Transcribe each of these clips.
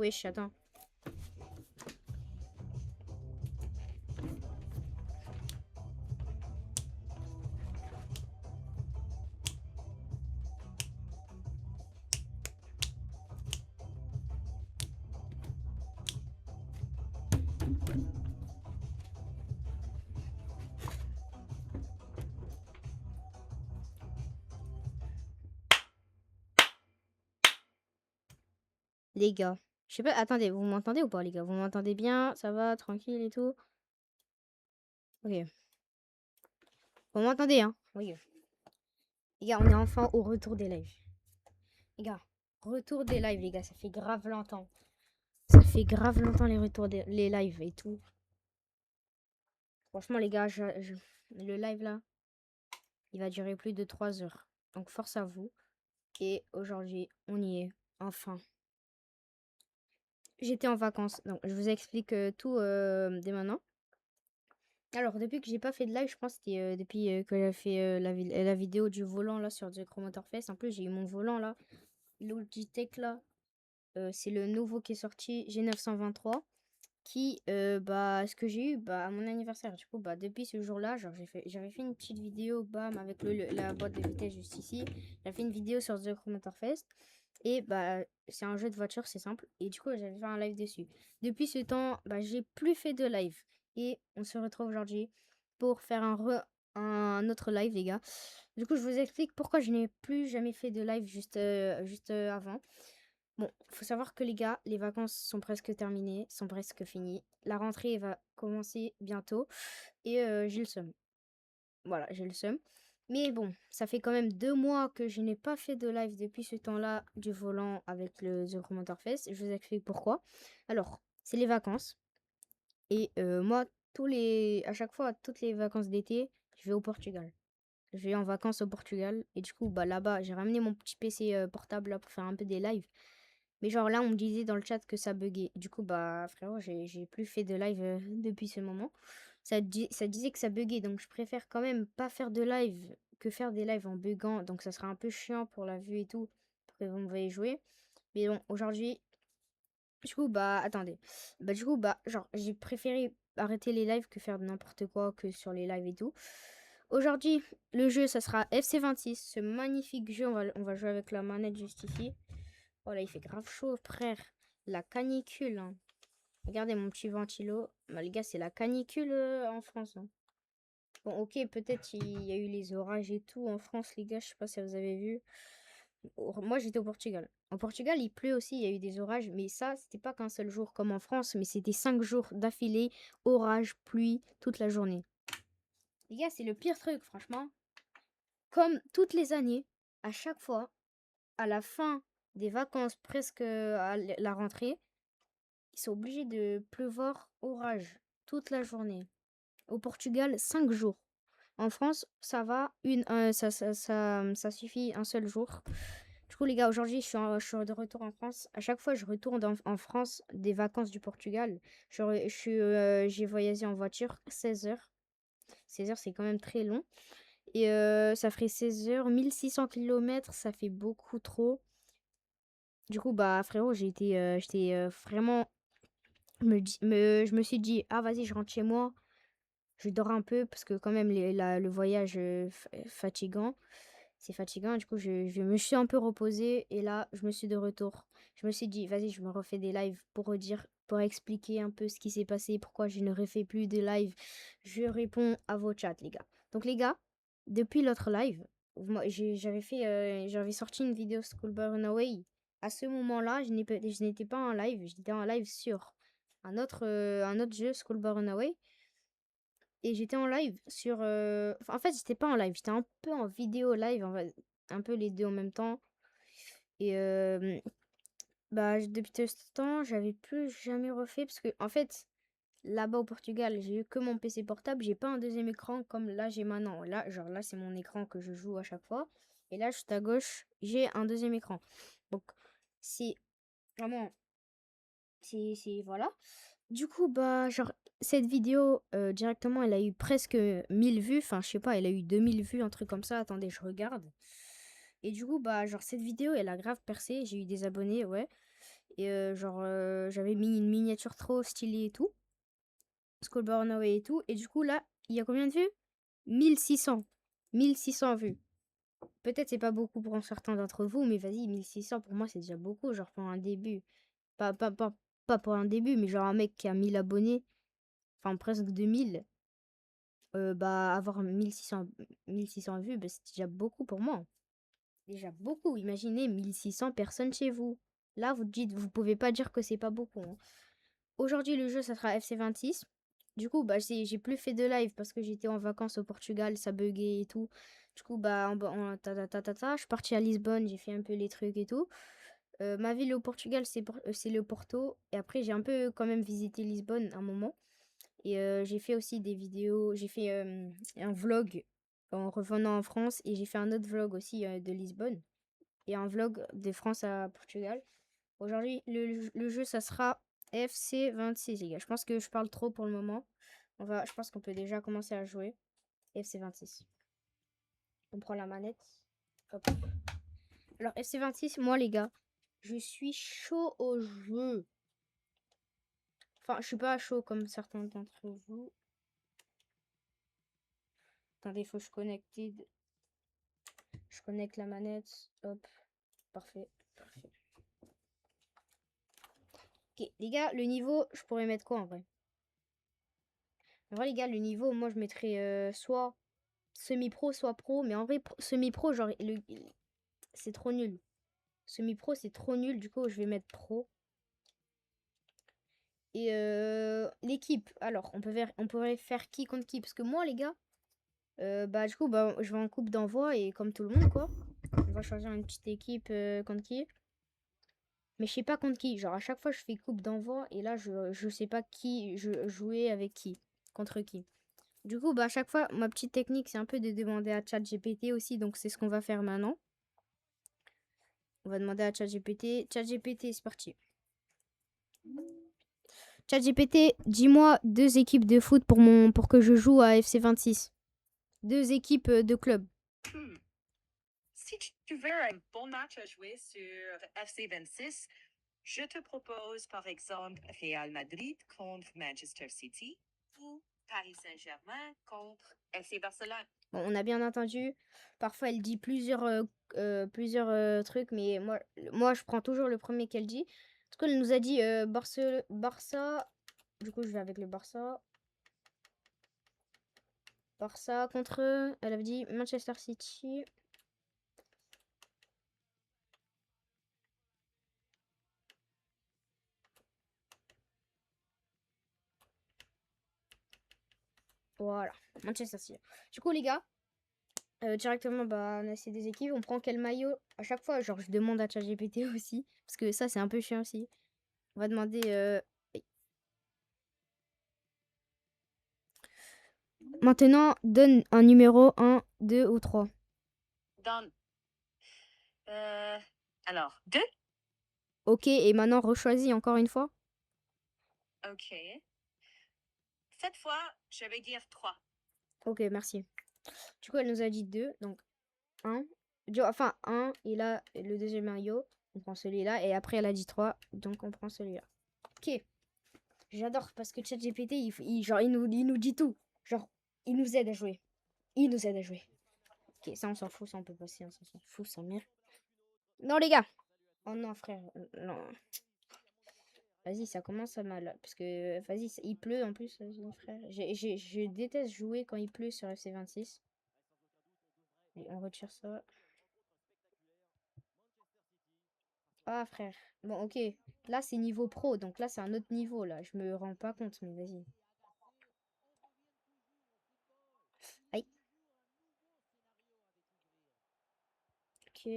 Wesh, attends. Les gars. Je sais pas, attendez, vous m'entendez ou pas, les gars? Vous m'entendez bien? Ça va, tranquille et tout? Ok. Vous m'entendez, hein? Oui. Les gars, on est enfin au retour des lives. Les gars, retour des lives, les gars, ça fait grave longtemps. Ça fait grave longtemps les retours des les lives et tout. Franchement, les gars, le live là, il va durer plus de 3 heures. Donc, force à vous. Et aujourd'hui, on y est. Enfin. J'étais en vacances. Donc, je vous explique tout dès maintenant. Alors, depuis que j'ai pas fait de live, je pense que c'était depuis que j'ai fait la vidéo du volant là sur The Chromator Fest. En plus, j'ai eu mon volant là, Logitech là. C'est le nouveau qui est sorti, G923. Qui, bah, ce que j'ai eu bah, à mon anniversaire. Du coup, bah, depuis ce jour-là, genre, j'avais fait une petite vidéo, bam, avec la boîte de vitesse juste ici. J'avais fait une vidéo sur The Chromator Fest. Et bah, c'est un jeu de voiture, c'est simple. Et du coup, j'avais fait un live dessus. Depuis ce temps, bah, j'ai plus fait de live. Et on se retrouve aujourd'hui pour faire un autre live, les gars. Du coup, je vous explique pourquoi je n'ai plus jamais fait de live juste avant. Bon, faut savoir que les gars, les vacances sont presque terminées, sont presque finies. La rentrée va commencer bientôt et j'ai le seum. Voilà, j'ai le seum. Mais bon, ça fait quand même 2 mois que je n'ai pas fait de live depuis ce temps-là du volant avec le The Commentaire Fest. Je vous explique pourquoi. Alors, c'est les vacances. Et moi, à chaque fois, toutes les vacances d'été, je vais au Portugal. Je vais en vacances au Portugal. Et du coup, bah là-bas, j'ai ramené mon petit PC portable là, pour faire un peu des lives. Mais genre là, on me disait dans le chat que ça buguait. Du coup, bah frérot, j'ai plus fait de live depuis ce moment. Ça disait que ça buguait, donc je préfère quand même pas faire de live que faire des lives en buguant. Donc ça sera un peu chiant pour la vue et tout, pour que vous me voyez jouer. Mais bon, aujourd'hui, du coup, bah attendez. Bah du coup, bah genre, j'ai préféré arrêter les lives que faire n'importe quoi que sur les lives et tout. Aujourd'hui, le jeu, ça sera FC26, ce magnifique jeu. On va jouer avec la manette juste ici. Oh là, il fait grave chaud, frère. La canicule, hein. Regardez mon petit ventilo. Bah, les gars, c'est la canicule en France, hein. Bon, ok, peut-être il y a eu les orages et tout en France, les gars. Je sais pas si vous avez vu. Moi, j'étais au Portugal. Au Portugal, il pleut aussi, il y a eu des orages. Mais ça, c'était pas qu'un seul jour comme en France, mais c'était 5 jours d'affilée. Orage, pluie, toute la journée. Les gars, c'est le pire truc, franchement. Comme toutes les années, à chaque fois, à la fin des vacances, presque à la rentrée, ils sont obligés de pleuvoir orage toute la journée. Au Portugal, 5 jours. En France, ça va, ça suffit un seul jour. Du coup, les gars, aujourd'hui, je suis de retour en France. À chaque fois, je retourne en France des vacances du Portugal. J'ai voyagé en voiture 16 heures. 16 heures, c'est quand même très long. Et ça ferait 16 heures, 1600 kilomètres, ça fait beaucoup trop. Du coup, bah, frérot, j'étais vraiment je me suis dit, ah vas-y, je rentre chez moi, je dors un peu parce que quand même le voyage fatigant, c'est fatigant. Du coup, je me suis un peu reposée et là, je me suis de retour. Je me suis dit, vas-y, je me refais des lives pour redire, pour expliquer un peu ce qui s'est passé, pourquoi je ne refais plus de live. Je réponds à vos chats, les gars. Donc, les gars, depuis l'autre live, j'avais sorti une vidéo Schoolboy Runaway. À ce moment-là, je n'étais pas en live, j'étais en live sur un autre jeu, Schoolboy Runaway. Et j'étais en live sur. En fait, j'étais pas en live, j'étais un peu en vidéo live, un peu les deux en même temps. Et bah, depuis ce temps, j'avais plus jamais refait parce que, en fait, là-bas au Portugal, j'ai eu que mon PC portable, j'ai pas un deuxième écran comme là j'ai maintenant. Là, genre là, c'est mon écran que je joue à chaque fois. Et là, juste à gauche, j'ai un deuxième écran. Donc, c'est vraiment. Voilà. Du coup, bah, genre, cette vidéo, directement, elle a eu presque 1000 vues. Enfin, je sais pas, elle a eu 2000 vues, un truc comme ça. Attendez, je regarde. Et du coup, bah, genre, cette vidéo, elle a grave percé. J'ai eu des abonnés, ouais. Et genre, j'avais mis une miniature trop stylée et tout. Skullborn Away et tout. Et du coup, là, il y a combien de vues? 1600. 1600 vues. Peut-être c'est pas beaucoup pour certains d'entre vous, mais vas-y, 1600 pour moi, c'est déjà beaucoup. Genre pour un début. Pas pour un début, mais genre un mec qui a 1000 abonnés, enfin presque 2000, bah avoir 1600 vues, bah, c'est déjà beaucoup pour moi. Déjà beaucoup. Imaginez 1600 personnes chez vous. Là, vous pouvez pas dire que c'est pas beaucoup, hein. Aujourd'hui, le jeu, ça sera FC26. Du coup, bah, j'ai plus fait de live parce que j'étais en vacances au Portugal, ça buguait et tout. Du coup, bah, je suis partie à Lisbonne, j'ai fait un peu les trucs et tout. Ma ville au Portugal, c'est le Porto. Et après, j'ai un peu quand même visité Lisbonne un moment. Et j'ai fait aussi des vidéos. J'ai fait un vlog en revenant en France. Et j'ai fait un autre vlog aussi de Lisbonne. Et un vlog de France à Portugal. Aujourd'hui, le jeu, ça sera FC26, les gars. Je pense que je parle trop pour le moment. Je pense qu'on peut déjà commencer à jouer. FC26. On prend la manette. Hop. Alors, FC26, moi, les gars, je suis chaud au jeu. Enfin, je suis pas chaud comme certains d'entre vous. Attendez, faut que je connecte. Je connecte la manette. Hop. Parfait. Parfait. Ok, les gars, le niveau, je pourrais mettre quoi en vrai? En vrai, les gars, le niveau, moi, je mettrais soit semi-pro, soit pro. Mais en vrai, semi-pro, genre, c'est trop nul. Semi-pro, c'est trop nul. Du coup, je vais mettre pro. Et l'équipe. Alors, on pourrait faire qui contre qui? Parce que moi, les gars, bah, du coup, bah, je vais en coupe d'envoi. Et comme tout le monde, quoi. On va choisir une petite équipe contre qui. Mais je sais pas contre qui. Genre, à chaque fois, je fais coupe d'envoi. Et là, je sais pas qui je jouais avec qui. Contre qui. Du coup, bah, à chaque fois, ma petite technique, c'est un peu de demander à ChatGPT aussi. Donc, c'est ce qu'on va faire maintenant. On va demander à ChatGPT. ChatGPT, c'est parti. ChatGPT, dis-moi 2 équipes de foot pour que je joue à FC26. 2 équipes de club. Si tu veux un bon match à jouer sur FC26, je te propose par exemple Real Madrid contre Manchester City ou Paris Saint-Germain contre FC Barcelone. Bon, on a bien entendu. Parfois, elle dit plusieurs trucs, mais moi, je prends toujours le premier qu'elle dit. En tout cas, elle nous a dit Barça. Du coup, je vais avec le Barça. Barça contre. Elle avait dit Manchester City. Voilà, Manchester City. Du coup, les gars, directement, bah, on a essayé des équipes. On prend quel maillot à chaque fois? Genre, je demande à ChatGPT aussi. Parce que ça, c'est un peu chiant aussi. On va demander. Maintenant, donne un numéro 1, 2 ou 3. Dans, alors, 2. Ok, et maintenant, rechoisis encore une fois. Ok. Cette fois, je vais dire 3. Ok, merci. Du coup, elle nous a dit 2, donc 1. Enfin, 1, et là, le deuxième maillot, on prend celui-là, et après, elle a dit 3, donc on prend celui-là. Ok, j'adore, parce que ChatGPT, genre, il nous dit tout. Genre, il nous aide à jouer. Il nous aide à jouer. Ok, ça, on s'en fout, ça, on peut passer, hein, ça, on s'en fout, ça merde. Non, les gars. Oh non, frère, non. Vas-y, ça commence à mal. Parce que, vas-y, il pleut en plus, vas-y, frère. Je déteste jouer quand il pleut sur FC26. Et on retire ça. Ah, frère. Bon, ok. Là, c'est niveau pro. Donc là, c'est un autre niveau, là. Je me rends pas compte, mais vas-y. Aïe. Ok.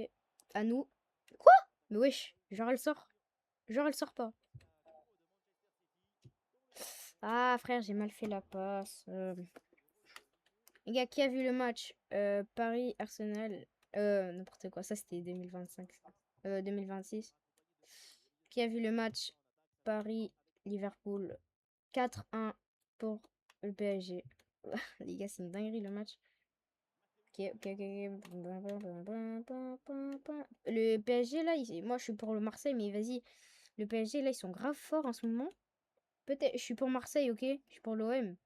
À nous. Quoi? Mais wesh. Genre, elle sort. Genre, elle sort pas. Ah, frère, j'ai mal fait la passe. Les gars, qui a vu le match Paris-Arsenal? N'importe quoi. Ça, c'était 2025. 2026. Qui a vu le match Paris-Liverpool? 4-1 pour le PSG. Les gars, c'est une dinguerie le match. Ok, ok, ok. Le PSG, là, moi je suis pour le Marseille, mais vas-y. Le PSG, là, ils sont grave forts en ce moment. Peut-être, je suis pour Marseille, ok? Je suis pour l'OM.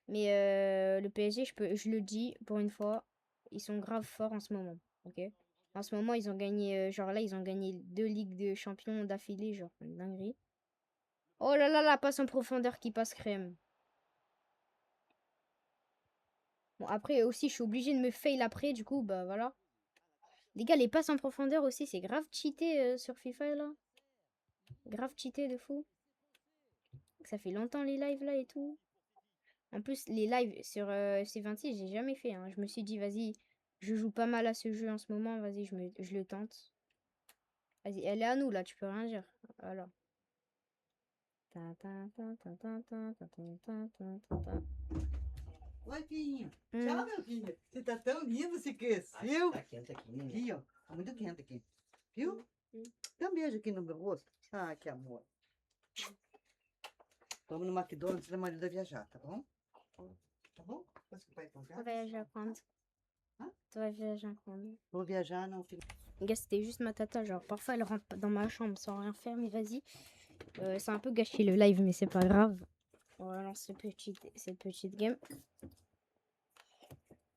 Mais le PSG, je le dis pour une fois, ils sont grave forts en ce moment, ok? En ce moment, ils ont gagné, genre là, ils ont gagné 2 Ligues de Champions d'affilée, genre, une dinguerie. Oh là là, la passe en profondeur qui passe crème. Bon, après aussi, je suis obligée de me fail après, du coup, bah voilà. Les gars, les passes en profondeur aussi, c'est grave cheaté sur FIFA, là. Grave cheaté de fou. Ça fait longtemps les lives, là, et tout. En plus, les lives sur C26, j'ai jamais fait, hein. Je me suis dit, vas-y, je joue pas mal à ce jeu en ce moment, vas-y, je le tente. Vas-y, elle est à nous, là, tu peux rien dire. Voilà. Ta, ta, ta, ta, ta, ta, ta, ta, ta, ta, ta. Oi, filhinho. Hum. Tchau, meu filho. Você tá tão lindo, você cresceu. Tá quente aqui, né? Aqui, ó. Tá muito quente aqui. Viu? Dá um beijo aqui no meu rosto. Ah, que amor. Vamos no McDonald's, meu marido vai viajar, tá bom? Tá bom? Você vai Tu comprar? vas voyager quand? Hein? Tu vas voyager quand? Vou viajar, não, filho. Les gars, c'était juste ma tata. Genre, parfois, elle rentre dans ma chambre sans rien faire, mais vas-y. C'est un peu gâché le live, mais c'est pas grave. On va lancer cette petite game.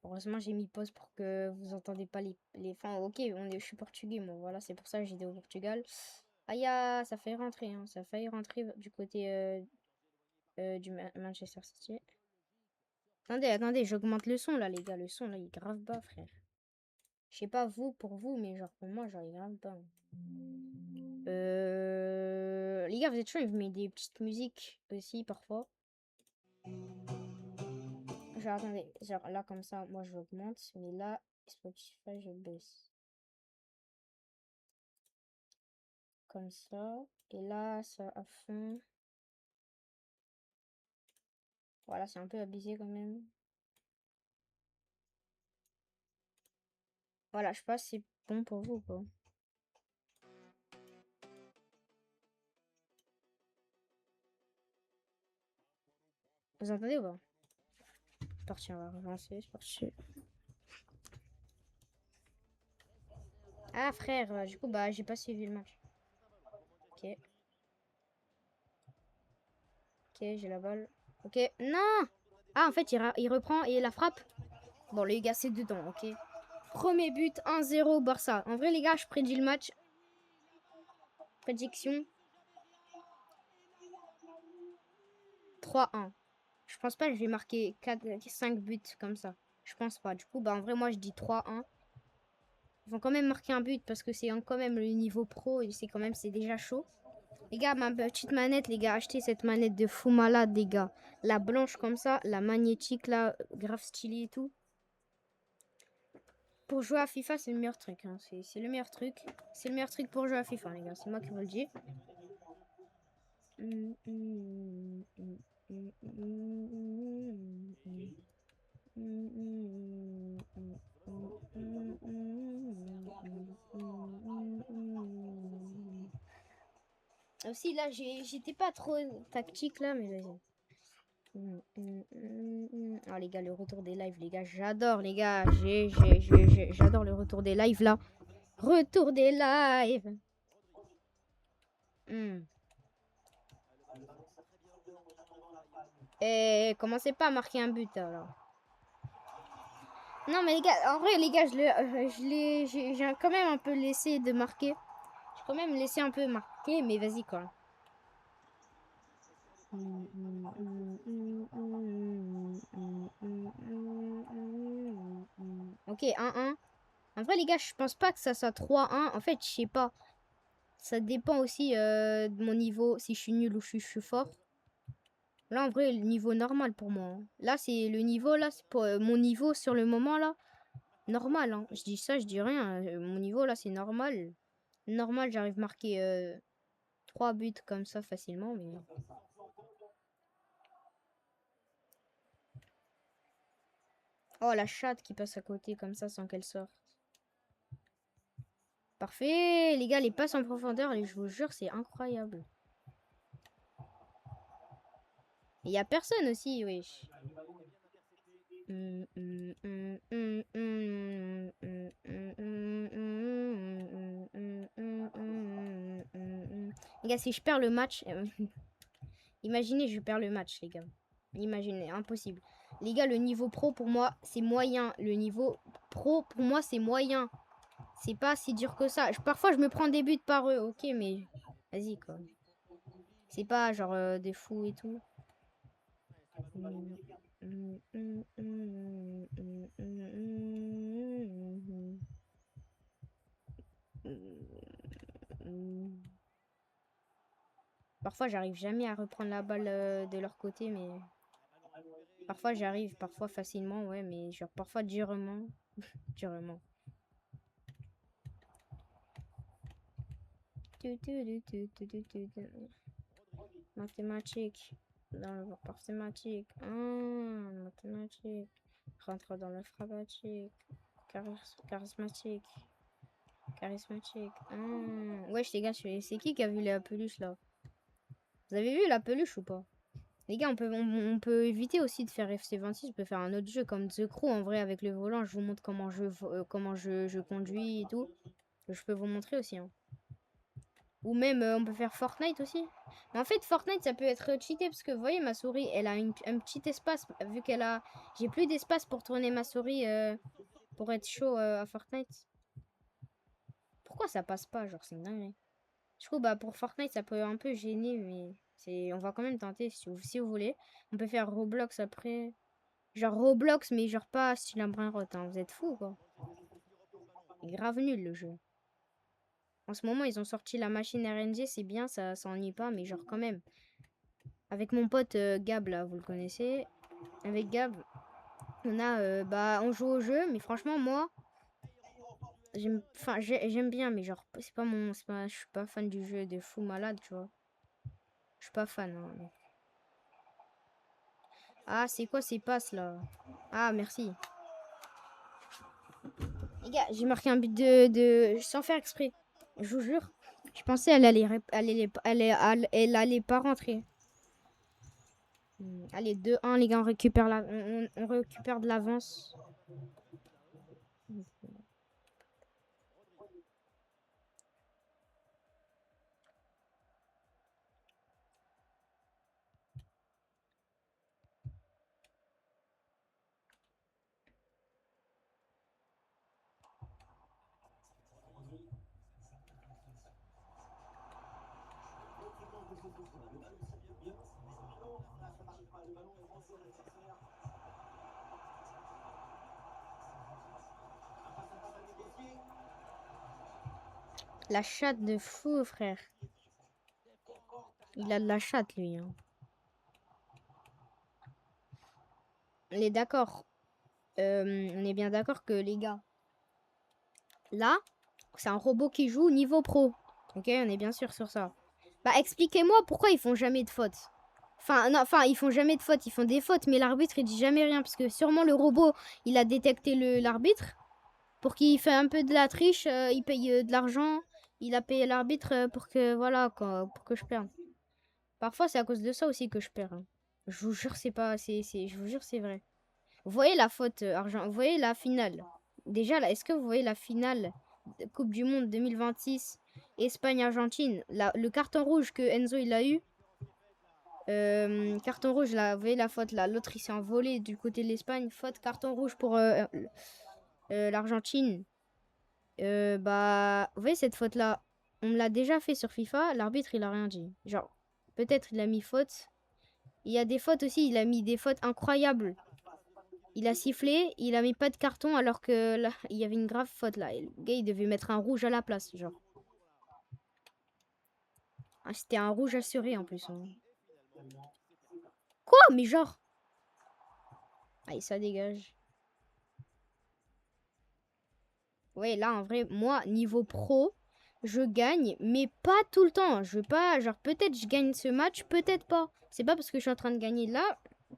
Heureusement, j'ai mis pause pour que vous entendez pas les... Enfin, ok, je suis portugais, moi. Voilà, c'est pour ça que j'étais au Portugal. Aïe, ah, ça fait rentrer, hein. Ça a failli rentrer du côté du Manchester City. Attendez, attendez, j'augmente le son, là, les gars. Le son, là, il est grave bas, frère. Je sais pas vous, pour vous, mais genre, pour moi, genre, il est grave bas. Les gars, vous êtes chaud, il me met des petites musiques aussi, parfois. Genre, attendez, genre, là, comme ça, moi, j'augmente. Mais là, Spotify, je baisse. Comme ça. Et là, ça à fond. Voilà, c'est un peu abusé quand même. Voilà, je sais pas si c'est bon pour vous ou pas. Vous entendez ou pas? C'est parti, on va relancer, c'est parti. Ah, frère, du coup, bah, j'ai pas suivi le match. Ok. Ok, j'ai la balle. Ok, non! Ah, en fait, il reprend et la frappe. Bon, les gars, c'est dedans, ok? Premier but, 1-0 Barça. En vrai, les gars, je prédis le match. Prédiction 3-1. Je pense pas que je vais marquer 5 buts comme ça. Je pense pas. Du coup, bah, en vrai, moi, je dis 3-1. Ils vont quand même marquer un but parce que c'est quand même le niveau pro et c'est déjà chaud. Les gars, ma petite manette, les gars, achetez cette manette de fou malade, les gars. La blanche comme ça, la magnétique là, grave stylée et tout. Pour jouer à FIFA, c'est le meilleur truc. Hein. C'est le meilleur truc. C'est le meilleur truc pour jouer à FIFA, les gars. C'est moi qui vous le dis. Aussi, là, j'étais pas trop tactique, là, mais vas-y. Ah, les gars, le retour des lives, les gars, j'adore, les gars. J'adore le retour des lives, là. Retour des lives. Et commencez pas à marquer un but, alors. Non, mais les gars, en vrai, les gars, j'ai quand même un peu laissé de marquer. J'ai quand même laissé un peu marquer, mais vas-y, quoi. Ok, 1-1. En vrai, les gars, je pense pas que ça soit 3-1. En fait, je sais pas. Ça dépend aussi de mon niveau, si je suis nul ou je suis fort. Là, en vrai, le niveau normal pour moi. Hein. Là, c'est le niveau, là, c'est pour mon niveau sur le moment, là. Normal, hein. Je dis ça, je dis rien. Mon niveau, là, c'est normal. Normal, j'arrive à marquer 3 buts comme ça facilement, mais... Oh, la chatte qui passe à côté comme ça sans qu'elle sorte. Parfait, les gars, les passes en profondeur, je vous jure, c'est incroyable. Il y a personne aussi, wesh. Les gars, si je perds le match... imaginez, je perds le match, les gars. Imaginez, impossible. Les gars, le niveau pro, pour moi, c'est moyen. Le niveau pro, pour moi, c'est moyen. C'est pas si dur que ça. Parfois, je me prends des buts par eux, ok, mais... Vas-y, quoi. C'est pas genre des fous et tout. Parfois, j'arrive jamais à reprendre la balle de leur côté, mais... Parfois, j'arrive, parfois facilement, ouais, mais genre parfois durement. Durement. Mathématiques. Dans le mathématique. Mathématiques. Rentre dans le phragmatique. Charismatique. Charismatique. Wesh, les gars, c'est qui a vu la peluche là? Vous avez vu la peluche ou pas? Les gars, on peut éviter aussi de faire FC26. On peut faire un autre jeu comme The Crew en vrai avec le volant. Je vous montre comment je conduis et tout. Je peux vous montrer aussi. Hein. Ou même, on peut faire Fortnite aussi. Mais en fait, Fortnite, ça peut être cheaté parce que vous voyez, ma souris, elle a un petit espace. Vu qu'elle a... J'ai plus d'espace pour tourner ma souris pour être chaud à Fortnite. Pourquoi ça passe pas? Genre, c'est une dinguerie. Du coup, bah, pour Fortnite, ça peut un peu gêner, mais on va quand même tenter si vous voulez. On peut faire Roblox après. Genre Roblox, mais genre pas style un brin rot, hein. Vous êtes fous, quoi. Il est grave nul, le jeu. En ce moment, ils ont sorti la machine RNG, c'est bien, ça s'ennuie pas, mais genre quand même. Avec mon pote Gab, là, vous le connaissez. Avec Gab, on joue au jeu, mais franchement, moi, j'aime bien, mais genre, je suis pas fan du jeu de fou malade, tu vois. Je suis pas fan, hein. Ah, c'est quoi ces passes, là? Ah, merci. Les gars, j'ai marqué un but sans faire exprès. Je vous jure. Je pensais elle allait pas rentrer. Allez, 2-1, les gars, on récupère de l'avance. La chatte de fou, frère. Il a de la chatte, lui. Hein. On est d'accord. On est bien d'accord que, les gars, là, c'est un robot qui joue niveau pro. Ok, on est bien sûr sur ça. Bah, expliquez-moi pourquoi ils font jamais de fautes. Enfin, ils font jamais de fautes. Ils font des fautes, mais l'arbitre, il dit jamais rien. Parce que sûrement, le robot, il a détecté l'arbitre. Pour qu'il fasse un peu de la triche, il paye de l'argent. Il a payé l'arbitre pour que, voilà, quoi, pour que je perde. Parfois, c'est à cause de ça aussi que je perds. Hein. Je vous jure, je vous jure, c'est vrai. Vous voyez la faute argent, vous voyez la finale. Déjà, là, est-ce que vous voyez la finale de Coupe du Monde 2026, Espagne-Argentine, le carton rouge que Enzo il a eu. Carton rouge, là, vous voyez la faute là. L'autre il s'est envolé du côté de l'Espagne. Faute, carton rouge pour l'Argentine. Bah, vous voyez cette faute là, on me l'a déjà fait sur FIFA. L'arbitre il a rien dit. Genre, peut-être il a mis faute. Il y a des fautes aussi, il a mis des fautes incroyables. Il a sifflé, il a mis pas de carton alors que là, il y avait une grave faute là. Et le gars, il devait mettre un rouge à la place, genre. Ah, c'était un rouge assuré en plus. Hein. Quoi? Mais genre. Allez, ça dégage. Ouais, là, en vrai, moi, niveau pro, je gagne, mais pas tout le temps. Je veux pas, genre, peut-être je gagne ce match, peut-être pas. C'est pas parce que je suis en train de gagner là,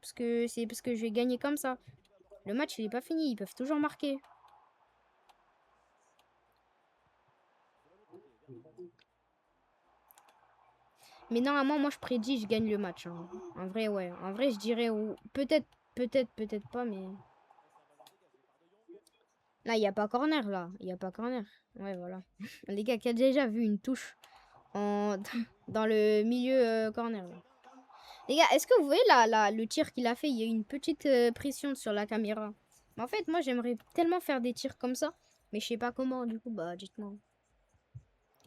c'est parce que je vais gagner comme ça. Le match, il est pas fini, ils peuvent toujours marquer. Mais normalement, moi, je prédis, je gagne le match. Hein. En vrai, ouais. En vrai, je dirais peut-être, peut-être pas, mais... Là, il n'y a pas corner, là. Il n'y a pas corner. Ouais, voilà. Les gars, qui a déjà vu une touche en dans le milieu corner. Là. Les gars, est-ce que vous voyez le tir qu'il a fait? Il y a eu une petite pression sur la caméra. Mais en fait, moi, j'aimerais tellement faire des tirs comme ça. Mais je sais pas comment, du coup, bah, dites-moi.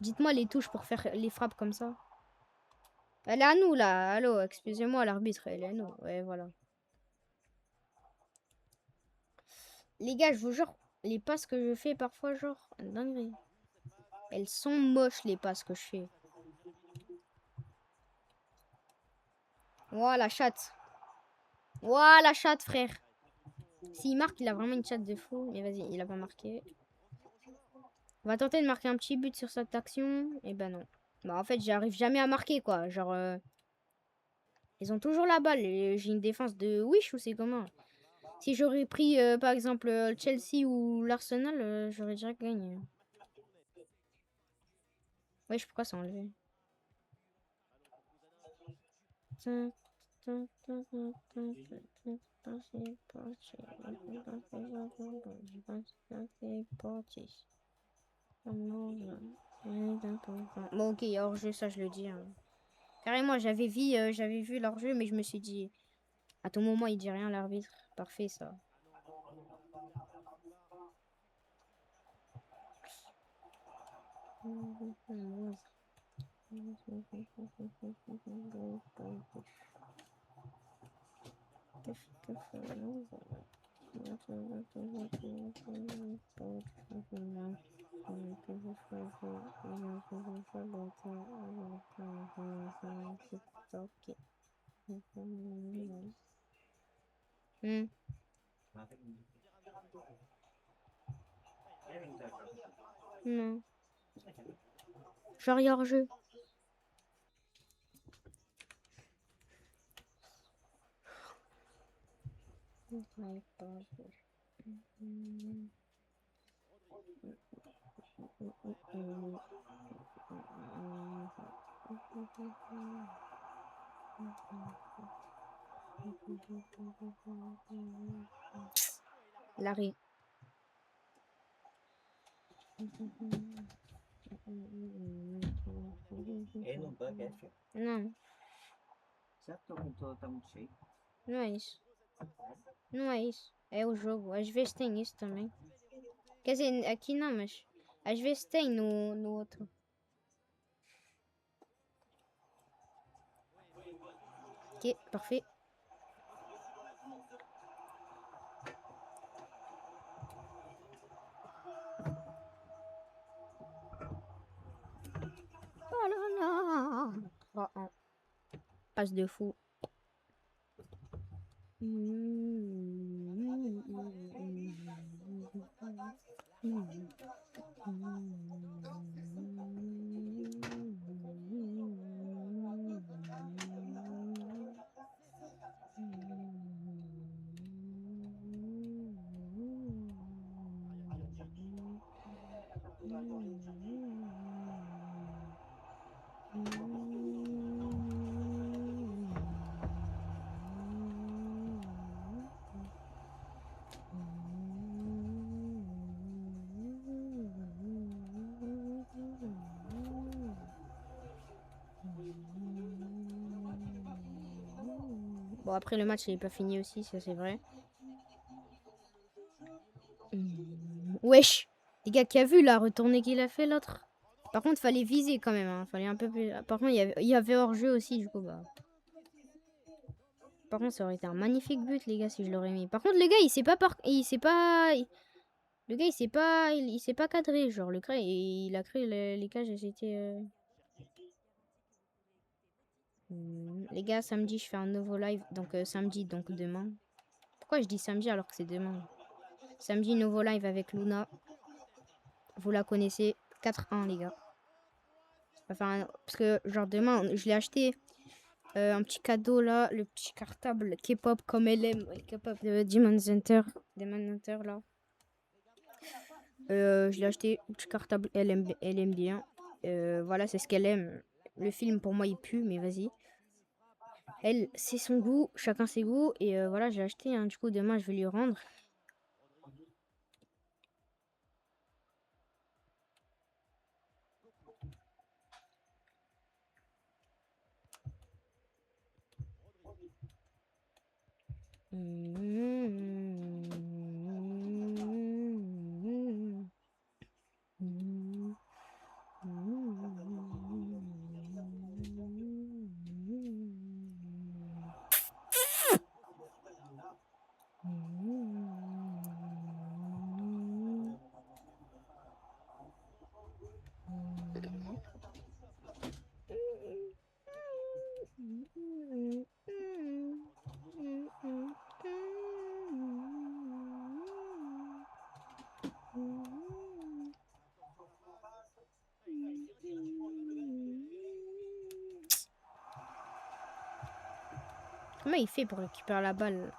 Dites-moi les touches pour faire les frappes comme ça. Elle est à nous, là. Allô, excusez-moi, l'arbitre, elle est à nous. Ouais, voilà. Les gars, je vous jure, les passes que je fais parfois, genre, dinguerie. Elles sont moches, les passes que je fais. Voilà, chatte. Voilà, chatte, frère. S'il marque, il a vraiment une chatte de fou. Mais vas-y, il a pas marqué. On va tenter de marquer un petit but sur cette action. Et ben non. Bah en fait, j'arrive jamais à marquer, quoi. Genre, ils ont toujours la balle. Et j'ai une défense de wish ou c'est comment? Si j'aurais pris, par exemple, Chelsea ou l'Arsenal, j'aurais déjà gagné. Wesh, pourquoi ça a enlevé? Bon, ok, hors-jeu, ça je le dis. Hein. Carrément, j'avais vu l'hors-jeu, mais je me suis dit, à tout moment, il dit rien, l'arbitre. Parfait, ça. Hmm. Non. Genre, il y a hors-jeu. Larry. Ele não tá, Cat? Não, Certo que o computador tá muito cheio? não é isso. Não é isso. É o jogo. Às vezes tem isso também. Quer dizer, aqui não, mas às vezes tem no outro. Ok, parfait. Oh là là. 3-1. Passe de fou. Bon, après le match, il n'est pas fini aussi, ça c'est vrai. Wesh! Les gars, qui a vu la retournée qu'il a fait l'autre? Par contre, fallait viser quand même. Hein. Fallait un peu plus... Par contre, il y avait hors-jeu aussi, du coup, bah... Par contre, ça aurait été un magnifique but, les gars, si je l'aurais mis. Par contre, le gars, il s'est pas... Il s'est pas... Le gars, il s'est pas cadré. Genre, il a créé les cages et c'était... Les gars, samedi, je fais un nouveau live. Donc, samedi, donc demain. Pourquoi je dis samedi alors que c'est demain? Samedi, nouveau live avec Luna. Vous la connaissez. 4-1, les gars. Enfin, parce que, genre, demain, je l'ai acheté. Un petit cadeau, là. Le petit cartable K-pop comme elle aime. Ouais, K-pop de Demon Center. Demon Hunter, là. Je l'ai acheté. Le petit cartable, elle aime bien. Voilà, c'est ce qu'elle aime. Le film, pour moi, il pue, mais vas-y. Elle, c'est son goût, chacun ses goûts. Et voilà, j'ai acheté. Hein, du coup, demain, je vais lui rendre. Comment il fait pour récupérer la balle?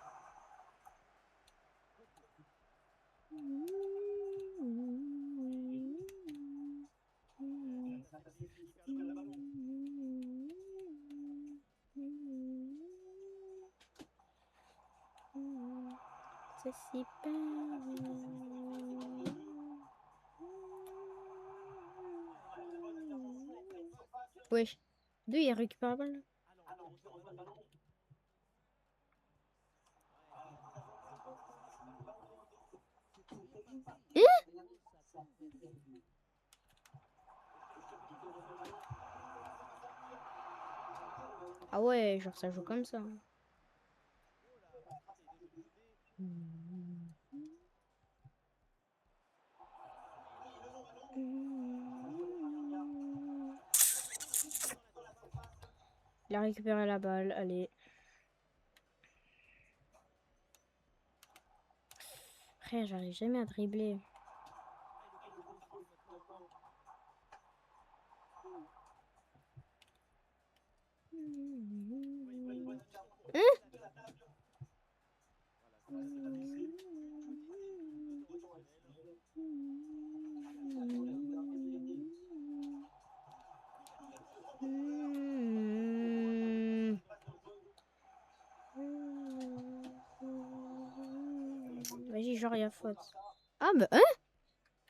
C'est super. Wesh. D'où il récupère la balle là? Ah ouais, genre ça joue comme ça. Il a récupéré la balle, allez. Frère, j'arrive jamais à dribbler. Vas-y, genre, il y a faute. Ah, bah, hein?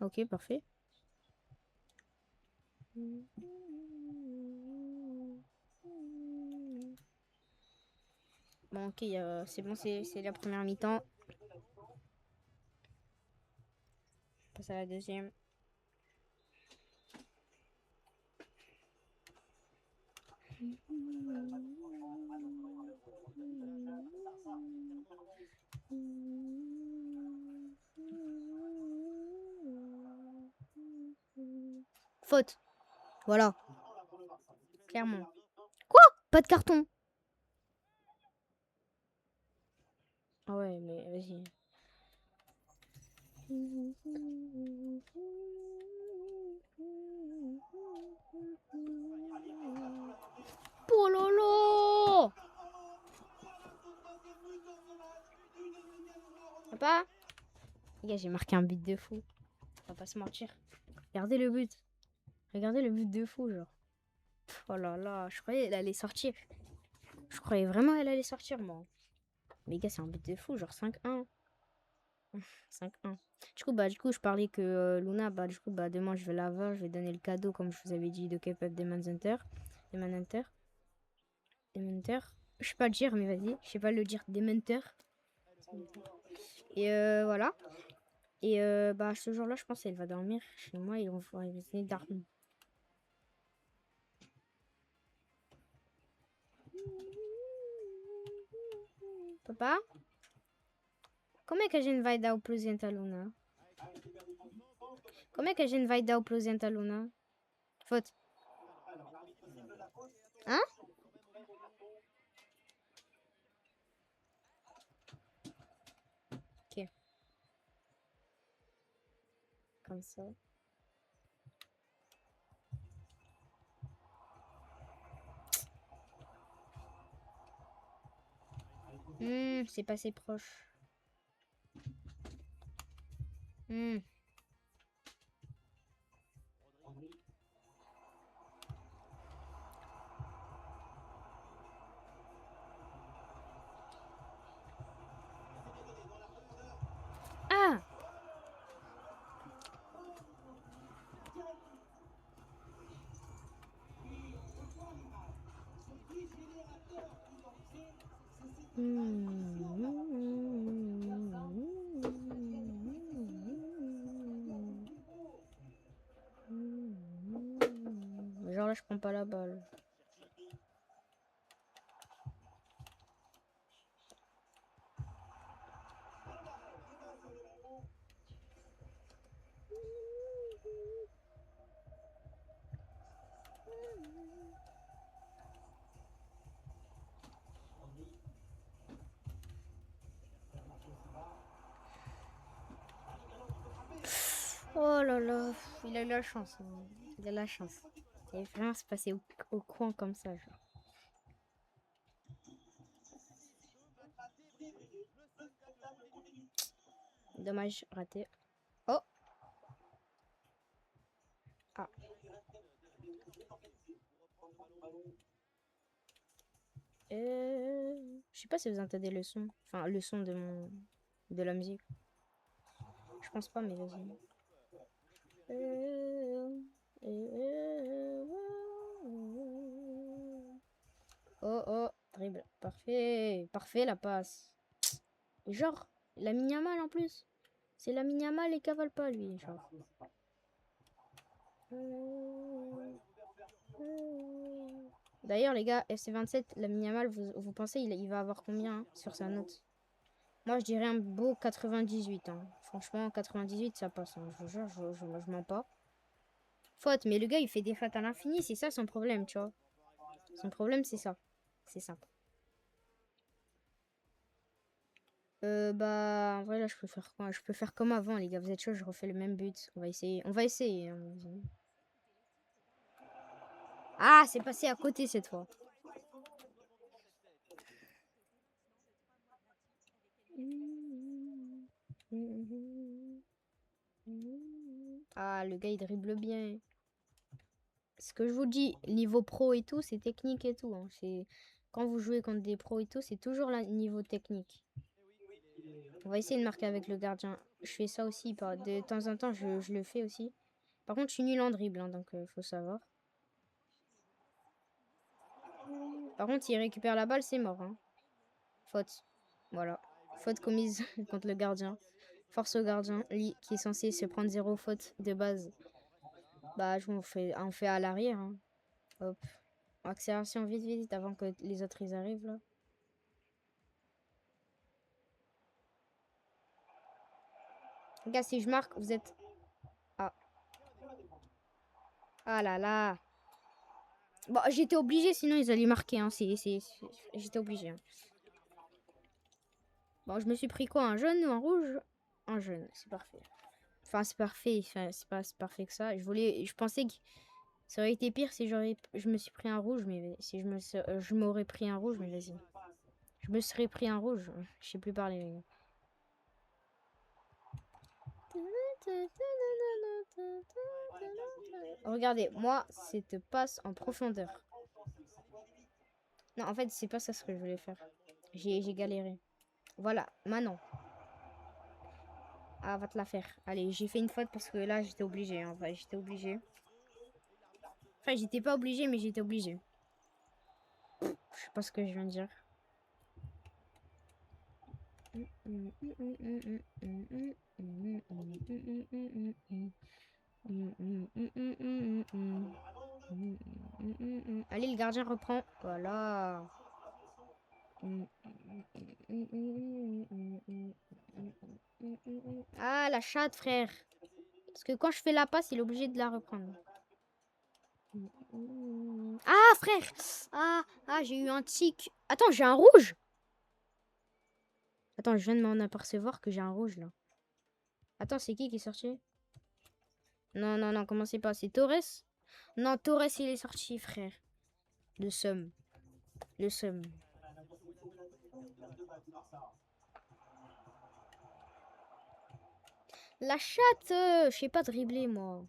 Ok, parfait. Bon, ok, c'est bon, c'est la première mi-temps. On passe à la deuxième. Faute. Voilà. Clairement. Quoi? Pas de carton. Ah ouais, mais vas-y. Pololo! Papa? Les gars, j'ai marqué un but de fou. On va pas se mentir. Regardez le but. Regardez le but de fou, genre. Oh là là, je croyais qu'elle allait sortir. Je croyais vraiment qu'elle allait sortir, moi. Mais les gars, c'est un but de fou, genre 5-1. 5-1. Du coup, je parlais que Luna, demain, je vais la voir. Je vais donner le cadeau, comme je vous avais dit, de K-pop Demon Hunter. Demon Hunter. Demon Hunter. Je sais pas le dire, mais vas-y. Je sais pas le dire. Demon Hunter. Et voilà. Et ce jour-là, je pense qu'elle va dormir chez moi et on va essayer dormir. Papa? Como é que a gente vai dar o presente à Luna? Como é que a gente vai dar o presente à Luna? Faute. Hein? Ok. Comme ça. C'est passé proche. Ah! je prends pas la balle. Oh là là, il a eu la chance. Hein. Il a la chance. Il va vraiment se passer au coin comme ça. Genre. Dommage, raté. Oh! Ah. Je sais pas si vous entendez le son. Enfin, le son de la musique. Je pense pas, mais vas-y. Oh oh, dribble. Parfait. Parfait la passe. Genre, la Yamal en plus. C'est la Yamal et cavale pas lui. Genre. D'ailleurs, les gars, FC27, la Yamal, vous pensez il va avoir combien hein, sur sa note? Moi, je dirais un beau 98. Hein. Franchement, 98, ça passe. Hein. Je vous jure, je mens pas. Faute, mais le gars, il fait des fautes à l'infini. C'est ça son problème, tu vois. Son problème, c'est ça. C'est simple. Bah, en vrai, là, je peux faire quoi? Je peux faire comme avant, les gars. Vous êtes chaud, je refais le même but. On va essayer. On va essayer. Hein. Ah, c'est passé à côté cette fois. Ah, le gars, il dribble bien. Ce que je vous dis, niveau pro et tout, c'est technique et tout. Hein. Quand vous jouez contre des pros et tout, c'est toujours le niveau technique. On va essayer de marquer avec le gardien. Je fais ça aussi. De temps en temps, je le fais aussi. Par contre, je suis nul en dribble, hein, donc faut savoir. Par contre, s'il récupère la balle, c'est mort. Hein. Faute. Voilà. Faute commise contre le gardien. Force au gardien, lui, qui est censé se prendre 0 faute de base. Bah, on fait à l'arrière. Hein. Hop. Accélération vite, vite, avant que les autres ils arrivent là. Les gars, si je marque, vous êtes... Ah. Ah là là. Bon, j'étais obligé, sinon ils allaient marquer. Hein. J'étais obligé. Hein. Bon, je me suis pris quoi? Un jaune ou un rouge? Un jaune, c'est parfait. Enfin, c'est parfait. Enfin, c'est pas parfait que ça. Je pensais que ça aurait été pire si je me suis pris un rouge. Mais si je m'aurais pris un rouge, mais vas-y. Je me serais pris un rouge. Je sais plus parler, les gars. Regardez, moi, cette passe en profondeur. Non, en fait, c'est pas ça ce que je voulais faire. J'ai galéré. Voilà, maintenant. Ah, va te la faire. Allez, j'ai fait une faute parce que là, j'étais obligé. En vrai, j'étais obligé. Enfin, j'étais pas obligé, mais j'étais obligé. Je sais pas ce que je viens de dire. Allez, le gardien reprend. Voilà. Ah, la chatte, frère. Parce que quand je fais la passe, il est obligé de la reprendre. Ah, frère. Ah, j'ai eu un tic. Attends, j'ai un rouge. Attends, je viens de m'en apercevoir que j'ai un rouge, là. Attends, c'est qui est sorti? Non, non, non, commencez pas. C'est Torres? Non, Torres, il est sorti, frère. Le seum. Le seum. La chatte, je sais pas dribbler, moi.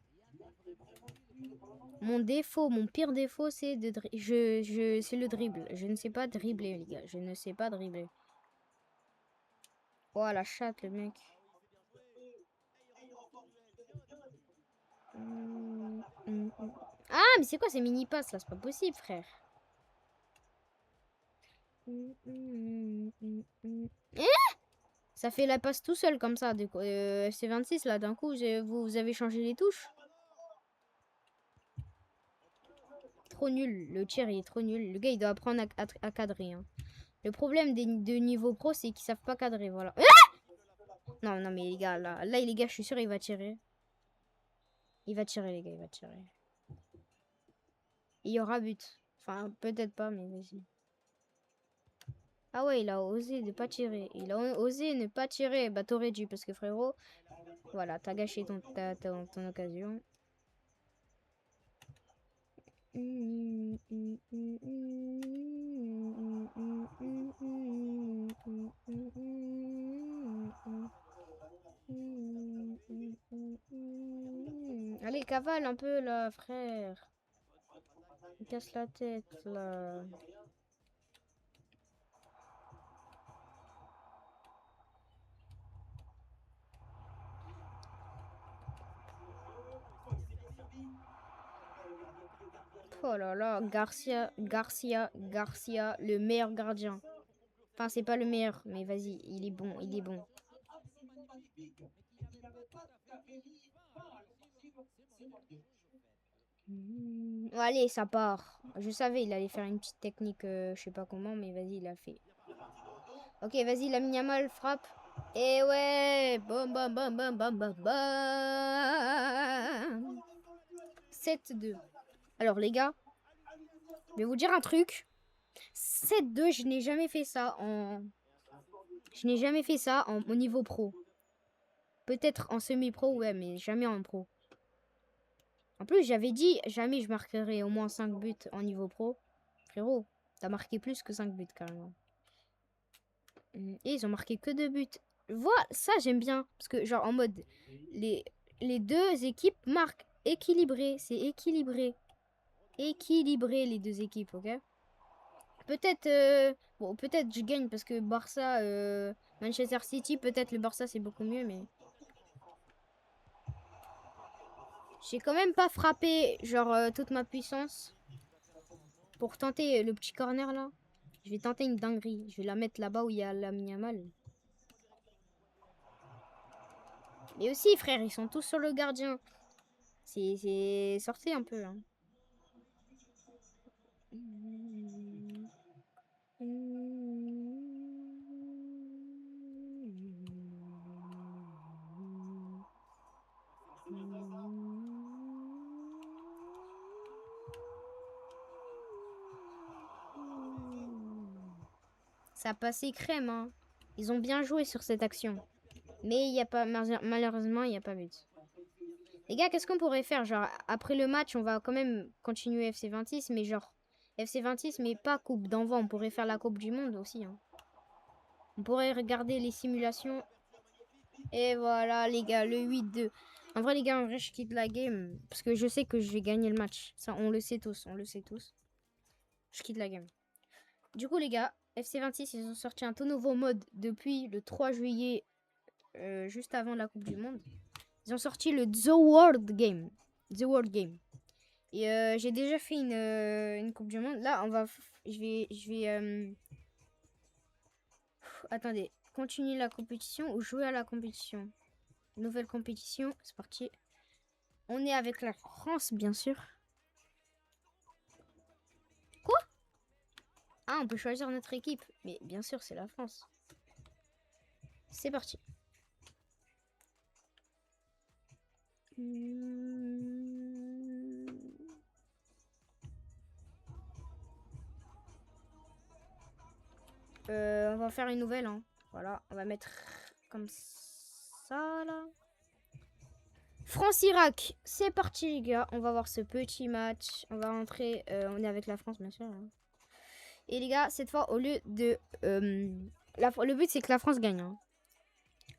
Mon défaut, mon pire défaut, c'est c'est le dribble. Je ne sais pas dribbler, les gars. Je ne sais pas dribbler. Oh, la chatte, le mec. Ah, mais c'est quoi ces mini-passes, là? C'est pas possible, frère. Ça fait la passe tout seul, comme ça. FC26, là, d'un coup, vous avez changé les touches. trop nul. Le tir, il est trop nul. Le gars, il doit apprendre à cadrer. Hein. Le problème de niveau pro, c'est qu'ils savent pas cadrer. Voilà. Non, non, mais les gars, là, les gars, je suis sûr, il va tirer. Il va tirer, les gars, il va tirer. Il y aura but. Enfin, peut-être pas, mais vas-y. Ah ouais, il a osé ne pas tirer. Il a osé ne pas tirer. Bah, t'aurais dû, parce que frérot, voilà, t'as gâché ton occasion. Allez, cavale un peu là, frère. Il casse la tête là. Oh là là, Garcia, le meilleur gardien. Enfin, c'est pas le meilleur, mais vas-y, il est bon, il est bon. Allez, ça part. Je savais, il allait faire une petite technique, je sais pas comment, mais vas-y, il a fait. Ok, vas-y, Lamine Yamal frappe. Et ouais, bam bam bam bam bam bam bam. 7-2. Alors les gars, je vais vous dire un truc. 7-2, je n'ai jamais fait ça au niveau pro. Peut-être en semi-pro, ouais, mais jamais en pro. En plus, j'avais dit, jamais je marquerai au moins 5 buts en niveau pro. Frérot, t'as marqué plus que 5 buts, carrément. Et ils ont marqué que 2 buts. Voilà, ça, j'aime bien. Parce que, genre, en mode, les deux équipes marquent équilibré. C'est équilibré. Équilibré, les deux équipes, ok? Peut-être, bon, peut-être je gagne parce que Barça, Manchester City, peut-être le Barça, c'est beaucoup mieux, mais... J'ai quand même pas frappé, genre, toute ma puissance pour tenter le petit corner, là. Je vais tenter une dinguerie. Je vais la mettre là-bas où il y a Lamine Yamal. Mais aussi, frère, ils sont tous sur le gardien. C'est... Sortez un peu, hein. Ça a passé crème, hein. Ils ont bien joué sur cette action. Mais il y a pas, malheureusement, il n'y a pas but. Les gars, qu'est-ce qu'on pourrait faire? Genre, après le match, on va quand même continuer FC26, mais genre, FC26, mais pas Coupe d'Envoi. On pourrait faire la Coupe du Monde aussi, hein. On pourrait regarder les simulations. Et voilà, les gars, le 8-2. En vrai, les gars, en vrai, je quitte la game. Parce que je sais que je vais gagner le match. Ça, on le sait tous, on le sait tous. Je quitte la game. Du coup, les gars, FC26, ils ont sorti un tout nouveau mode depuis le 3 juillet, juste avant la Coupe du Monde. Ils ont sorti le The World Game. The World Game. Et j'ai déjà fait une Coupe du Monde. Là, je vais attendez. Continuer la compétition ou jouer à la compétition. Nouvelle compétition. C'est parti. On est avec la France, bien sûr. Quoi? Ah, on peut choisir notre équipe. Mais bien sûr, c'est la France. C'est parti. On va faire une nouvelle, hein. Voilà, on va mettre comme ça, là. France-Irak, c'est parti, les gars. On va voir ce petit match. On va rentrer, on est avec la France, bien sûr. Hein. Et les gars, cette fois, au lieu de... le but, c'est que la France gagne. Hein.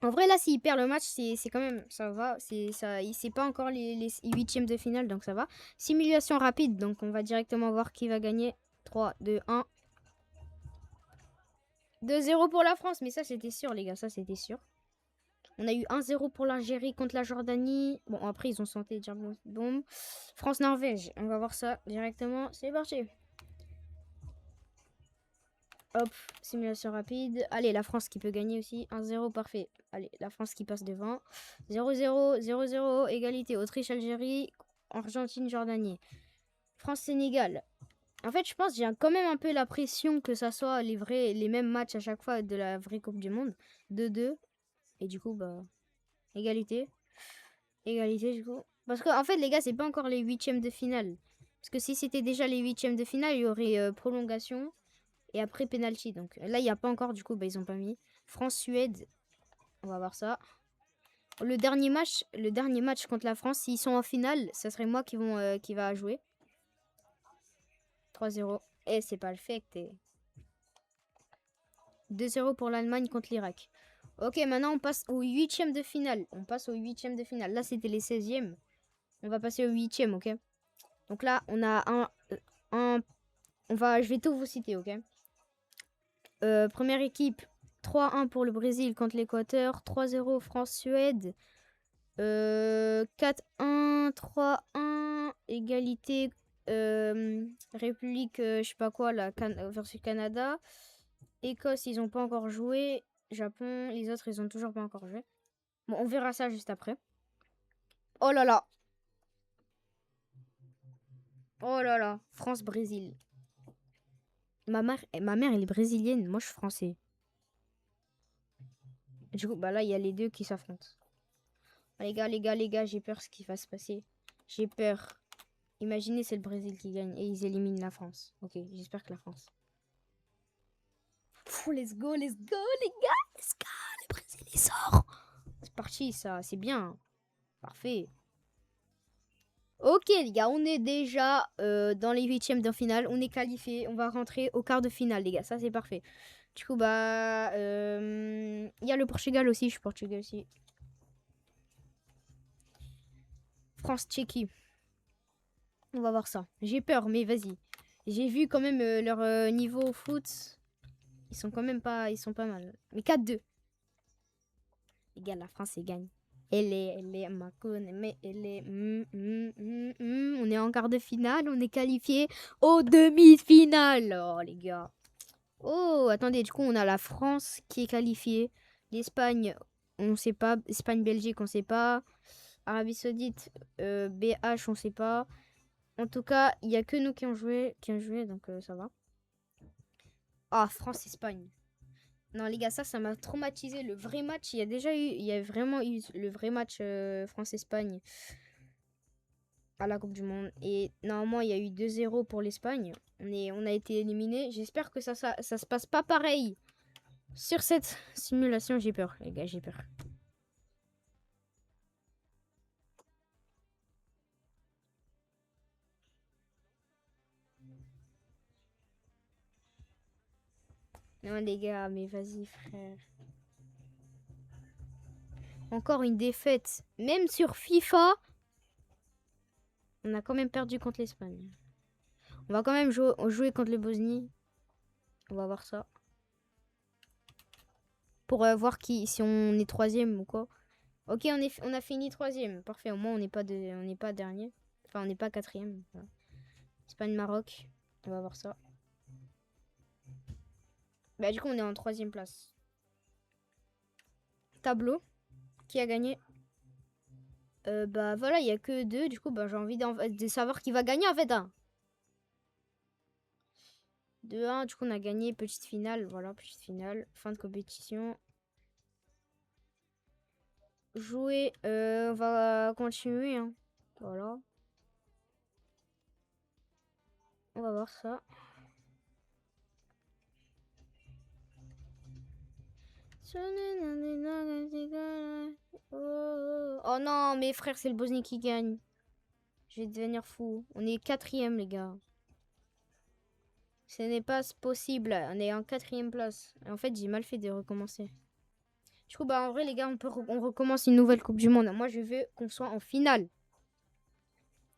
En vrai, là, s'il perd le match, c'est quand même... Ça va. C'est pas encore les huitièmes de finale, donc ça va. Simulation rapide, donc on va directement voir qui va gagner. 3, 2, 1. 2-0 pour la France, mais ça, c'était sûr, les gars. Ça, c'était sûr. On a eu 1-0 pour l'Algérie contre la Jordanie. Bon, après, ils ont tenté de dire bon. France-Norvège. On va voir ça directement. C'est parti. Hop, simulation rapide. Allez, la France qui peut gagner aussi. 1-0, parfait. Allez, la France qui passe devant. 0-0, 0-0, égalité. Autriche-Algérie, Argentine-Jordanie. France-Sénégal. En fait, je pense que j'ai quand même un peu la pression que ça soit les mêmes matchs à chaque fois de la vraie Coupe du Monde. 2-2. Et du coup, bah, égalité. Égalité, du coup. Parce que, en fait, les gars, c'est pas encore les huitièmes de finale. Parce que si c'était déjà les huitièmes de finale, il y aurait prolongation et après penalty. Donc là, il n'y a pas encore, du coup, bah, ils ont pas mis. France-Suède, on va voir ça. Le dernier match contre la France, s'ils sont en finale, ça serait moi qui va jouer. 3-0. Et c'est pas le fait. 2-0 pour l'Allemagne contre l'Irak. Ok, maintenant on passe au huitième de finale. On passe au huitième de finale. Là, c'était les 16e. On va passer au huitième, ok? Donc là, on a je vais tout vous citer, ok? Première équipe, 3-1 pour le Brésil contre l'Équateur. 3-0 France-Suède. 4-1, 3-1, égalité République, je sais pas quoi, versus Canada. Écosse, ils ont pas encore joué. Japon, les autres, ils ont toujours pas encore joué. Bon, on verra ça juste après. Oh là là. Oh là là. France-Brésil. Ma mère, elle est brésilienne. Moi, je suis français. Du coup, bah là, il y a les deux qui s'affrontent. Ah, les gars, j'ai peur ce qui va se passer. J'ai peur. Imaginez, c'est le Brésil qui gagne et ils éliminent la France. Ok, j'espère que la France. Pfff, let's go, les gars, let's go. Le Brésil, il sort. C'est parti, ça, c'est bien. Parfait. Ok, les gars, on est déjà dans les huitièmes de finale. On est qualifié. On va rentrer au quart de finale, les gars. Ça, c'est parfait. Du coup, bah, il y a le Portugal aussi. Je suis portugais aussi. France-Tchéquie. On va voir ça. J'ai peur, mais vas-y. J'ai vu quand même leur niveau au foot. Ils sont quand même pas... Ils sont pas mal. Mais 4-2. Les gars, la France, elle gagne. Elle est, Macron, mais elle est... On est en quart de finale, on est qualifié aux demi-finales. Oh, les gars. Oh, attendez, du coup, on a la France qui est qualifiée. L'Espagne, on sait pas. Espagne-Belgique, on sait pas. Arabie Saoudite, BH, on sait pas. En tout cas, il y a que nous qui ont joué, donc ça va. Ah, France-Espagne. Non, les gars, ça m'a traumatisé. Le vrai match, il y a vraiment eu le vrai match France-Espagne à la Coupe du Monde. Et normalement, il y a eu 2-0 pour l'Espagne. On a été éliminé. J'espère que ça se passe pas pareil. Sur cette simulation, j'ai peur, les gars, j'ai peur. Non, les gars, mais vas-y, frère. Encore une défaite. Même sur FIFA, on a quand même perdu contre l'Espagne. On va quand même jouer contre le Bosnie. On va voir ça. Pour voir si on est troisième ou quoi. Ok, on a fini troisième. Parfait, au moins on n'est pas dernier. Enfin, on n'est pas quatrième. Voilà. Espagne-Maroc. On va voir ça. Bah, du coup, on est en troisième place. Tableau. Qui a gagné? Bah voilà, il n'y a que deux. Du coup, bah, j'ai envie de savoir qui va gagner en fait. 2-1, du coup, on a gagné. Petite finale. Voilà, petite finale. Fin de compétition. Jouer. On va continuer. Hein. Voilà. On va voir ça. Oh non, mes frères, c'est le Bosnie qui gagne. Je vais devenir fou. On est quatrième, les gars. Ce n'est pas possible. On est en quatrième place. En fait, j'ai mal fait de recommencer. Du coup, bah en vrai, les gars, on recommence une nouvelle Coupe du Monde. Moi, je veux qu'on soit en finale.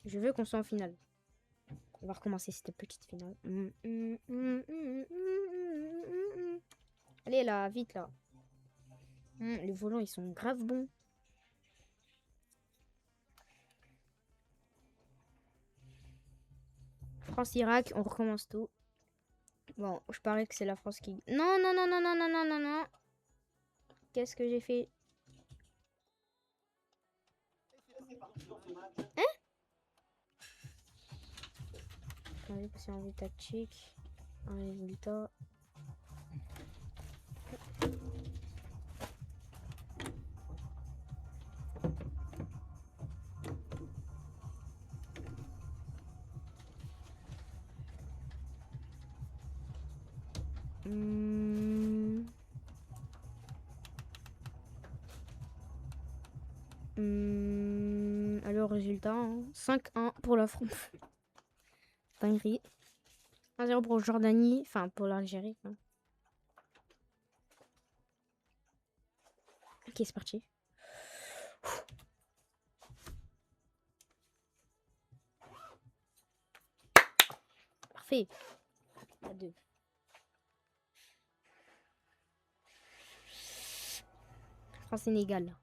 Je veux qu'on soit en finale. On va recommencer cette petite finale. Allez, là, vite, là. Les volants, ils sont grave bons. France-Irak, on recommence tout. Bon, je parie que c'est la France qui... Non, non, non, non, non, non, non, non, non. Qu'est-ce que j'ai fait? Hein? Allez, passer en vue tactique. Un résultat. Hmm. Alors, résultat, hein. 5-1 pour la France. Dinguerie. 1-0 pour Jordanie, enfin pour l'Algérie. Hein. Ok, c'est parti. Parfait. À 2. France-Sénégal.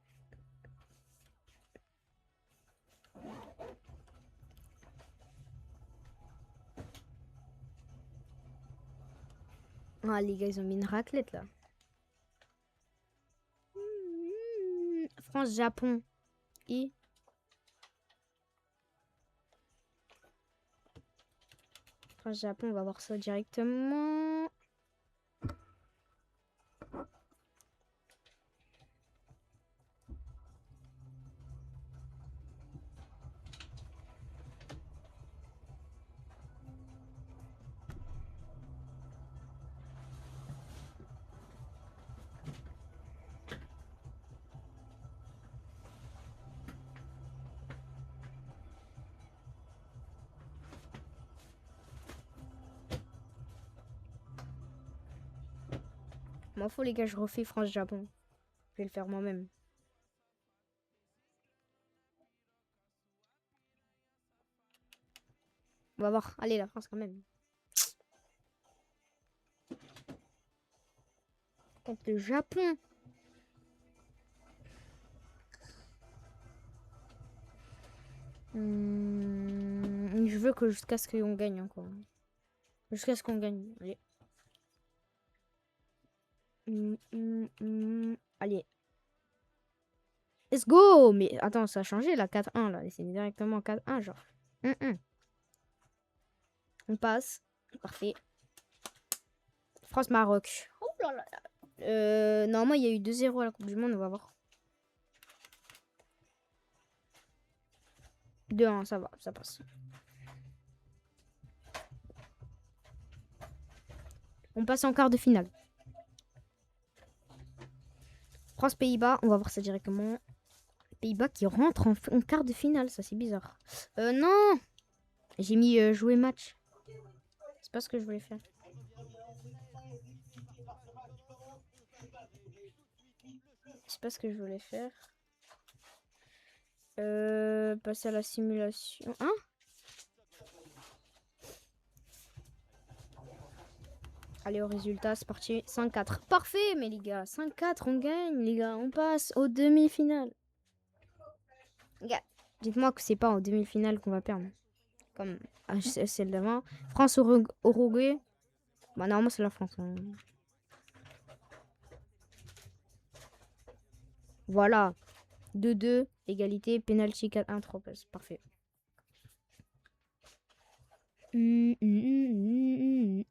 Ah, les gars, ils ont mis une raclette là. France-Japon. Et France-Japon, on va voir ça directement. M'en faut les gars, je refais France-Japon. Je vais le faire moi-même. On va voir. Allez, la France quand même. Contre le Japon. Je veux que jusqu'à ce qu'on gagne encore. Jusqu'à ce qu'on gagne. Allez. Allez. Let's go! Mais attends, ça a changé là, 4-1 là. C'est directement 4-1 genre. On passe. Parfait. France-Maroc. Oh là là. Normalement, il y a eu 2-0 à la Coupe du Monde, on va voir. 2-1, ça va, ça passe. On passe en quart de finale. France-Pays-Bas, on va voir ça directement. Pays-Bas qui rentre en quart de finale, ça c'est bizarre. Non! J'ai mis jouer match. C'est pas ce que je voulais faire. C'est pas ce que je voulais faire. Passer à la simulation. Hein? Allez, au résultat, c'est parti. 5-4. Parfait, mais les gars. 5-4, on gagne, les gars. On passe aux demi-finales. Les gars, dites-moi que c'est pas en demi-finale qu'on va perdre. Comme celle d'avant. France-Uruguay. Bah, normalement, c'est la France. Hein. Voilà. 2-2. Égalité. Penalty 4-1. 3 passes. Parfait.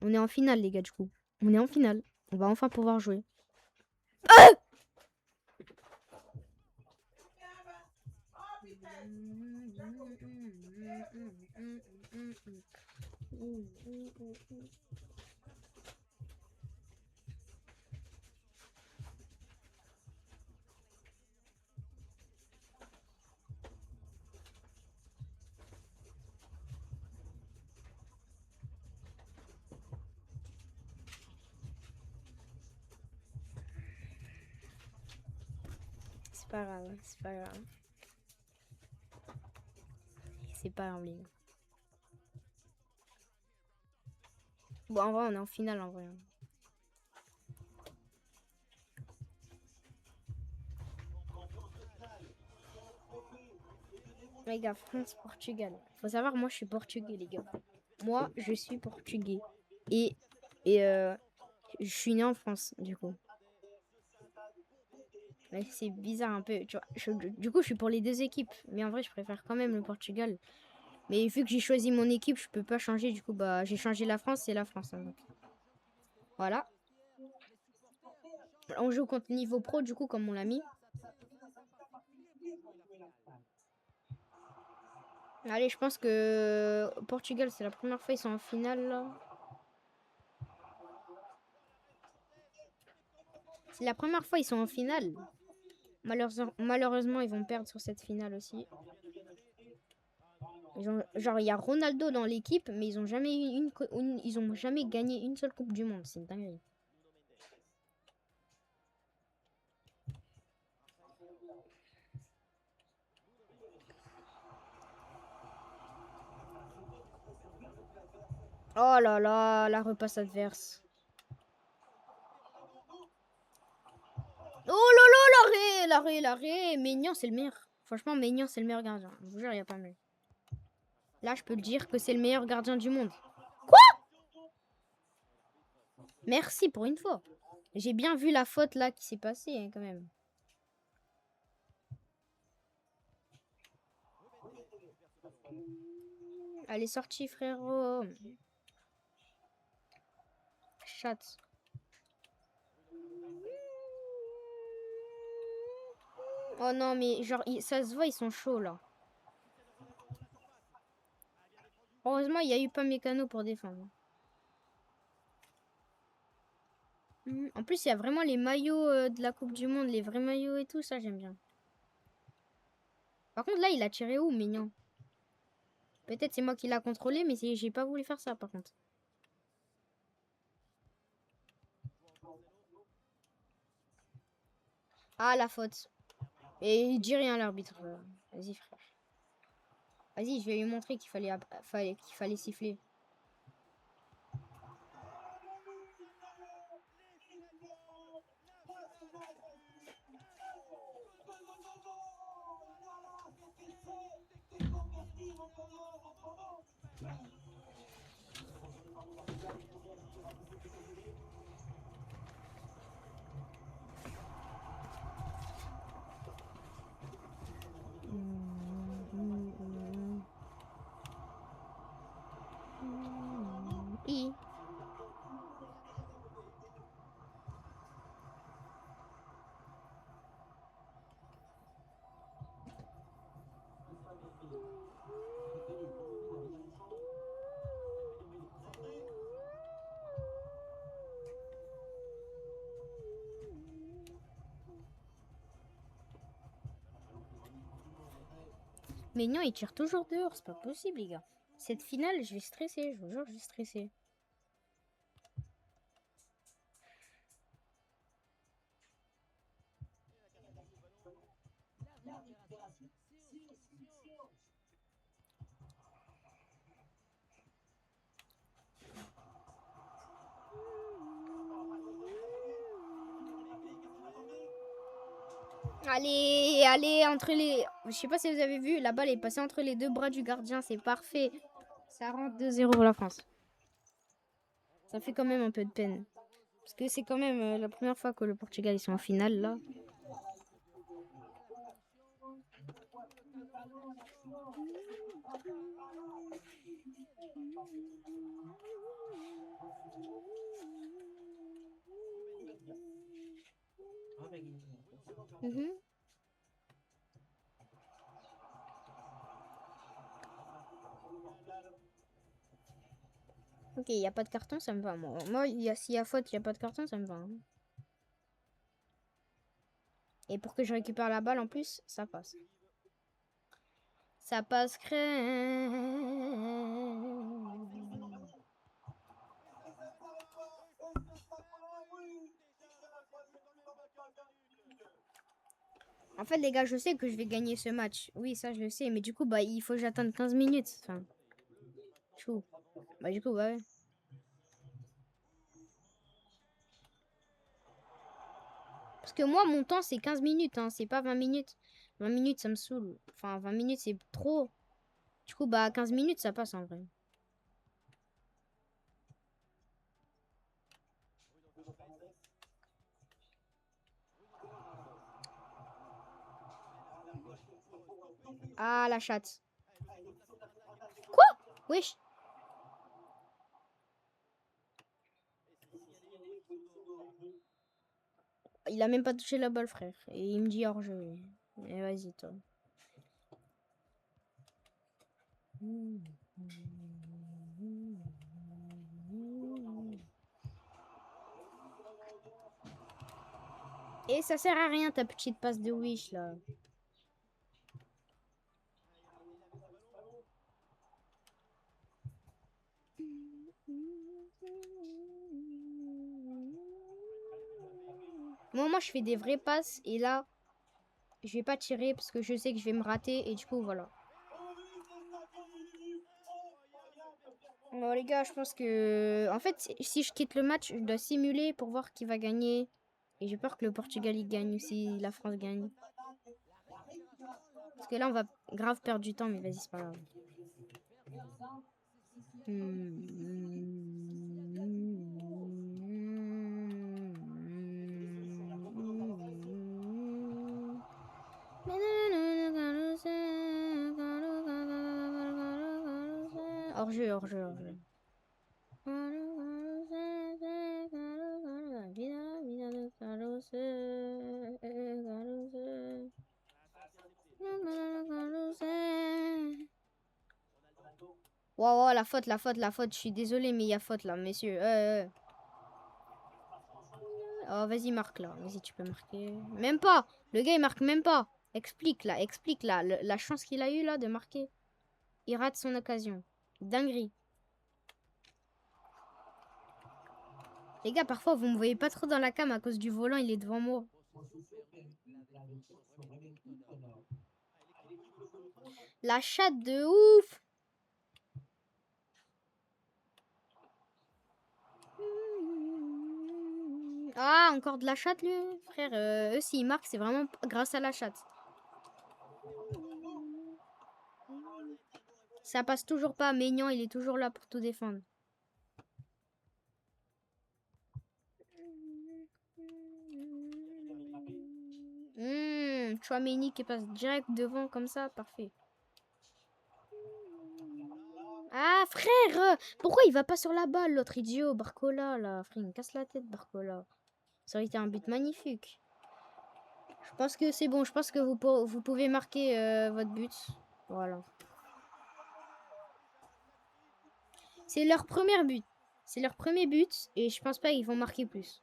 On est en finale, les gars, du coup. On est en finale. On va enfin pouvoir jouer. Ah! C'est pas grave, c'est pas grave. C'est pas grave, les gars. Bon, en vrai, on est en finale, en vrai. Les gars, France-Portugal. Faut savoir, moi, je suis portugais, les gars. Moi, je suis portugais. Et je suis né en France, du coup. Mais c'est bizarre un peu, tu vois. Du coup, je suis pour les deux équipes. Mais en vrai, je préfère quand même le Portugal. Mais vu que j'ai choisi mon équipe, je peux pas changer. Du coup, bah, j'ai changé la France, c'est la France, hein, donc. Voilà. On joue contre niveau pro, du coup, comme on l'a mis. Allez, je pense que Portugal, c'est la première fois ils sont en finale, là. C'est la première fois ils sont en finale. Malheureusement, ils vont perdre sur cette finale aussi. Genre, il y a Ronaldo dans l'équipe, mais ils ont jamais eu ils ont jamais gagné une seule Coupe du Monde. C'est une dinguerie. Oh là là, la repasse adverse. Oh là là, l'arrêt. Maignan, c'est le meilleur. Franchement, Maignan, c'est le meilleur gardien. Je vous jure, il n'y a pas mieux. Là, je peux le dire que c'est le meilleur gardien du monde. Merci pour une fois. J'ai bien vu la faute là qui s'est passée, hein, quand même. Elle est sortie, frérot. Chat. Oh non, mais genre, ça se voit, ils sont chauds là. Heureusement, il n'y a eu pas Mécano pour défendre. En plus, il y a vraiment les maillots de la Coupe du Monde, les vrais maillots et tout, ça j'aime bien. Par contre, là, il a tiré où, Mignon? Peut-être c'est moi qui l'a contrôlé, mais j'ai pas voulu faire ça, par contre. Ah, la faute. Et il dit rien, l'arbitre. Vas-y, frère. Vas-y, je vais lui montrer qu'il fallait siffler. I. Mais non, il tire toujours dehors, c'est pas possible, les gars. Cette finale, je vais stresser, je vous jure, je vais stresser. Allez, entre les... Je sais pas si vous avez vu, la balle est passée entre les deux bras du gardien, c'est parfait. Ça rentre 2-0 pour la France. Ça fait quand même un peu de peine. Parce que c'est quand même la première fois que le Portugal ils sont en finale, là. Mhm. Ok, il n'y a pas de carton, ça me va. Moi s'il y a faute, il n'y a pas de carton, ça me va, hein. Et pour que je récupère la balle en plus, ça passe. Ça passe crème. En fait, les gars, je sais que je vais gagner ce match. Oui, ça, je le sais. Mais du coup, bah, il faut que j'attende 15 minutes. Enfin, chaud. Bah, du coup, bah, ouais. Parce que moi, mon temps, c'est 15 minutes, hein. C'est pas 20 minutes. 20 minutes, ça me saoule. Enfin, 20 minutes, c'est trop. Du coup, bah, 15 minutes, ça passe en vrai. Ah, la chatte. Wesh. Il a même pas touché la balle, frère. Et il me dit hors-jeu. Mais vas-y, toi. Et ça sert à rien ta petite passe de Wish là. Moi je fais des vraies passes et là je vais pas tirer parce que je sais que je vais me rater et du coup voilà. Bon les gars, je pense que en fait si je quitte le match, je dois simuler pour voir qui va gagner. Et j'ai peur que le Portugal il gagne aussi, la France gagne. Parce que là on va grave perdre du temps, mais vas-y c'est pas grave. Hors-jeu, hors-jeu, hors-jeu. Wow, la faute, la faute, la faute. Je suis désolé, mais il y a faute là, messieurs. Oh, vas-y, marque là. Vas-y, tu peux marquer. Même pas. Le gars, il marque même pas. Explique là, explique là. La chance qu'il a eu là de marquer. Il rate son occasion. Dinguerie. Les gars, parfois, vous me voyez pas trop dans la cam à cause du volant, il est devant moi. La chatte de ouf. Ah, encore de la chatte, lui. Frère, eux, s'ils marquent, c'est vraiment grâce à la chatte. Ça passe toujours pas. Maignan, il est toujours là pour tout défendre. Chouameni qui passe direct devant comme ça, parfait. Ah frère, pourquoi il va pas sur la balle l'autre idiot, Barcola là, frère, il me casse la tête Barcola. Ça aurait été un but magnifique. Je pense que c'est bon, je pense que vous pouvez marquer votre but. Voilà. C'est leur premier but. C'est leur premier but et je pense pas qu'ils vont marquer plus.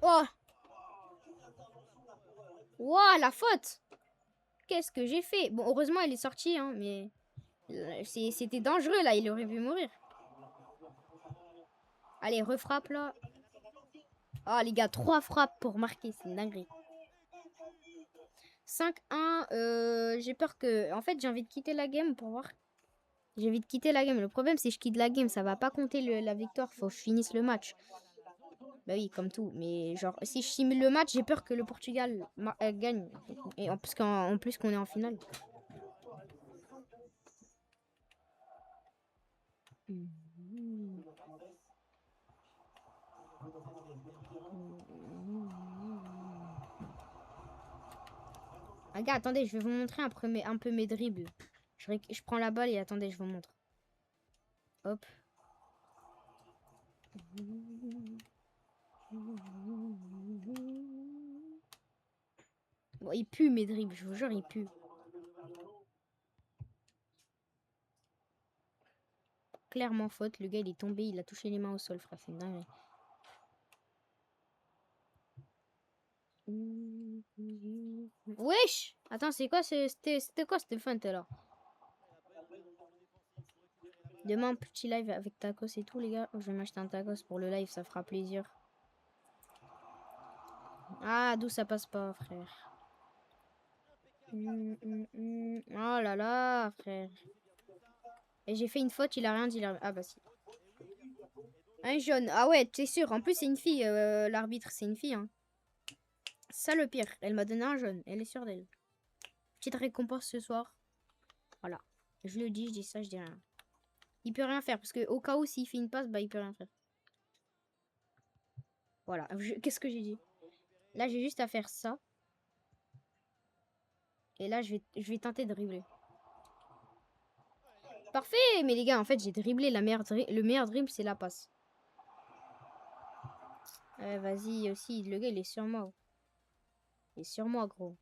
Oh! Wow, la faute! Qu'est-ce que j'ai fait? Bon, heureusement, elle est sortie, hein, mais c'était dangereux, là. Il aurait pu mourir. Allez, refrappe, là. Ah, les gars, 3 frappes pour marquer. C'est une dinguerie. 5-1. J'ai peur que... En fait, j'ai envie de quitter la game pour voir. J'ai envie de quitter la game. Le problème, c'est que je quitte la game. Ça va pas compter la victoire. Faut que je finisse le match. Bah oui, comme tout. Mais genre, si je simule le match, j'ai peur que le Portugal gagne. Et en plus qu'on est en finale. Ah, gars, attendez, je vais vous montrer un peu mes dribbles. Je prends la balle et attendez, je vous montre. Hop. Bon, il pue mes dribbles, je vous jure, il pue. Clairement faute, le gars il est tombé, il a touché les mains au sol, frère, c'est une dinguerie. Wesh! Attends, c'est quoi c'était quoi cette feinte là? Demain, un petit live avec tacos et tout, les gars. Je vais m'acheter un tacos pour le live, ça fera plaisir. Ah, d'où ça passe pas, frère. Oh là là, frère. Et j'ai fait une faute, il a rien dit. Ah bah si. Un jaune. Ah ouais, t'es sûr. En plus, c'est une fille. L'arbitre, c'est une fille. Hein. Ça le pire. Elle m'a donné un jaune. Elle est sûre d'elle. Petite récompense ce soir. Voilà. Je le dis, je dis ça, je dis rien. Il peut rien faire. Parce que au cas où, s'il fait une passe, bah il peut rien faire. Voilà. Qu'est-ce que j'ai dit? Là, j'ai juste à faire ça. Et là, je vais tenter de dribbler. Parfait! Mais les gars, en fait, j'ai dribblé. Le meilleur dribble, c'est la passe. Vas-y, aussi. Le gars, il est sur moi. Il est sur moi, gros.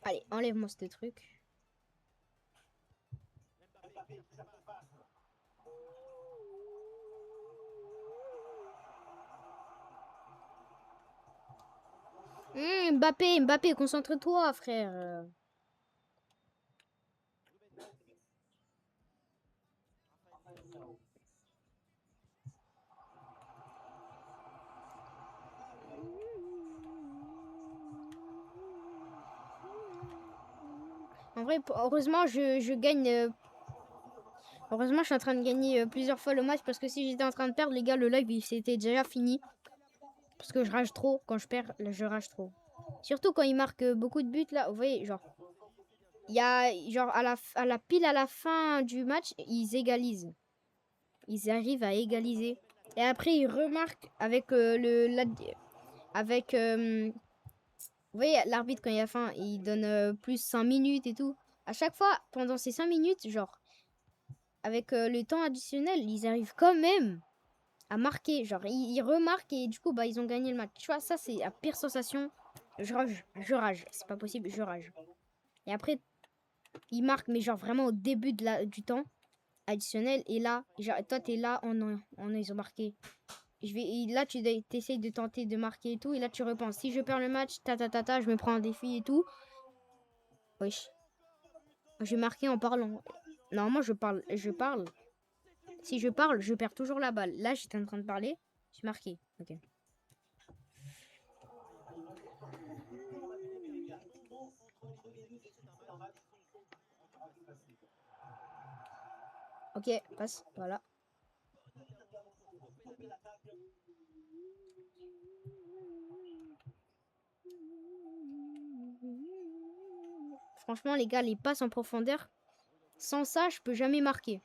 Allez, enlève-moi ce truc. Mbappé, concentre-toi, frère. En vrai, heureusement, je gagne. Heureusement, je suis en train de gagner plusieurs fois le match parce que si j'étais en train de perdre, les gars, le live, c'était déjà fini. Parce que je rage trop. Quand je perds, là, je rage trop. Surtout quand ils marquent beaucoup de buts, là. Vous voyez, genre. Il y a, genre, à la fin du match, ils égalisent. Ils arrivent à égaliser. Et après, ils remarquent avec avec. Vous voyez, l'arbitre, quand il y a fin, il donne plus 5 minutes et tout. À chaque fois, pendant ces 5 minutes, genre, avec le temps additionnel, ils arrivent quand même à marquer. Genre, ils remarquent et du coup, bah, ils ont gagné le match. Tu vois, ça, c'est la pire sensation. Je rage, je rage. C'est pas possible, je rage. Et après, ils marquent, mais genre vraiment au début du temps additionnel. Et là, genre, toi, t'es là, ils ont marqué. Là, tu essayes de tenter de marquer et tout. Et là, tu repenses. Si je perds le match, je me prends un défi et tout. Wesh. Je vais marquer en parlant. Normalement, je parle. Si je parle, je perds toujours la balle. Là, j'étais en train de parler. J'ai marqué. Ok. Ok, passe. Voilà. Franchement, les gars, les passes en profondeur, sans ça, je peux jamais marquer.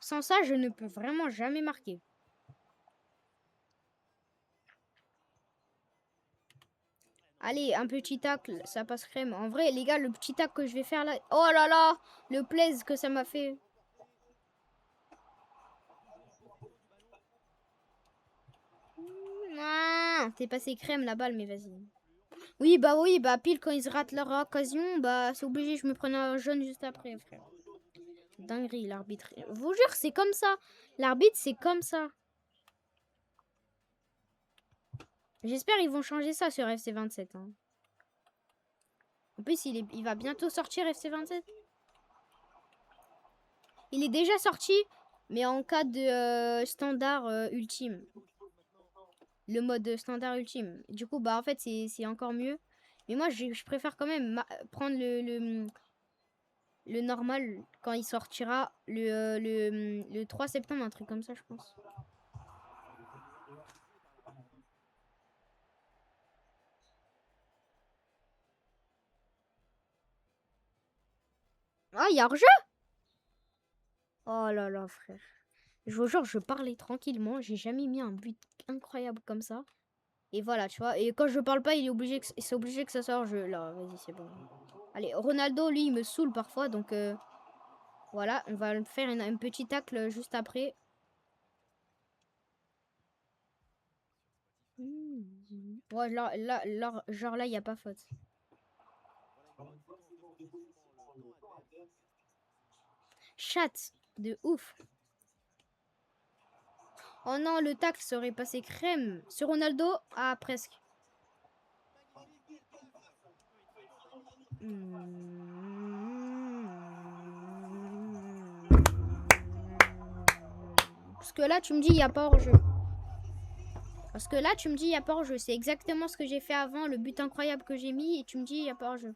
Sans ça, je ne peux vraiment jamais marquer. Allez, un petit tacle, ça passe crème. En vrai, les gars, le petit tacle que je vais faire là... Oh là là, le plaise que ça m'a fait. Ah, t'es passé crème la balle, mais vas-y. Oui, bah pile quand ils ratent leur occasion, bah c'est obligé, je me prenais un jaune juste après, frère. Dinguerie, l'arbitre. Je vous jure, c'est comme ça. L'arbitre, c'est comme ça. J'espère qu'ils vont changer ça sur FC27. Hein. En plus, il va bientôt sortir FC27. Il est déjà sorti, mais en cas de standard ultime. Le mode standard ultime. Du coup, bah en fait, c'est encore mieux. Mais moi, je préfère quand même prendre le normal quand il sortira le 3 septembre, un truc comme ça, je pense. Ah, il y a hors-jeu. Oh là là, frère. Je vous jure, je parlais tranquillement. J'ai jamais mis un but incroyable comme ça. Et voilà, tu vois. Et quand je parle pas, c'est obligé que ça soit hors-jeu. Là, vas-y, c'est bon. Allez, Ronaldo, lui, il me saoule parfois. Donc, voilà, on va faire un petit tacle juste après. Ouais, genre là, il n'y a pas faute. Chat de ouf. Oh non, le tacle serait passé crème. Sur Ronaldo, ah, presque. Parce que là, tu me dis, il n'y a pas hors-jeu. Parce que là, tu me dis, il n'y a pas hors-jeu. C'est exactement ce que j'ai fait avant, le but incroyable que j'ai mis, et tu me dis, il n'y a pas hors-jeu.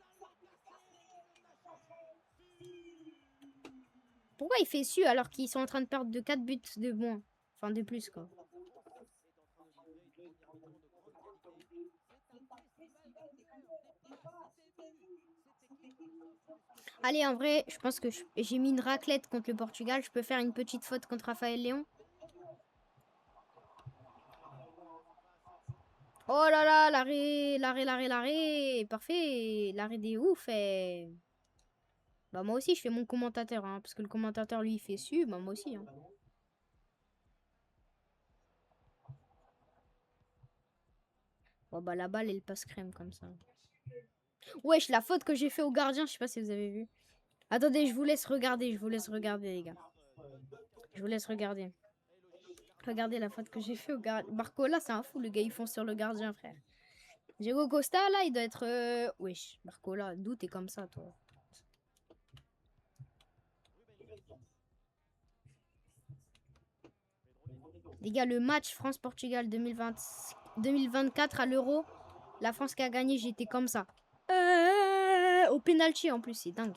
Pourquoi il fait su alors qu'ils sont en train de perdre de 4 buts de moins? Enfin, de plus, quoi. Allez, en vrai, je pense que j'ai mis une raclette contre le Portugal. Je peux faire une petite faute contre Raphaël Léon. Oh là là, l'arrêt. Parfait. L'arrêt des ouf. Et... Bah, moi aussi, je fais mon commentateur. Hein, parce que le commentateur, lui, il fait su. Bah, moi aussi. Hein. Oh, bah, la balle, elle passe crème comme ça. Wesh, la faute que j'ai fait au gardien, je sais pas si vous avez vu. Attendez, je vous laisse regarder, les gars. Je vous laisse regarder. Regardez la faute que j'ai fait au gardien. Barcola, c'est un fou, le gars, il fonce sur le gardien, frère. Diego Costa, là, il doit être... Wesh, Barcola, d'où t'es comme ça, toi? Les gars, le match France-Portugal 2024 à l'Euro, la France qui a gagné, j'étais comme ça. Au penalty, en plus, c'est dingue.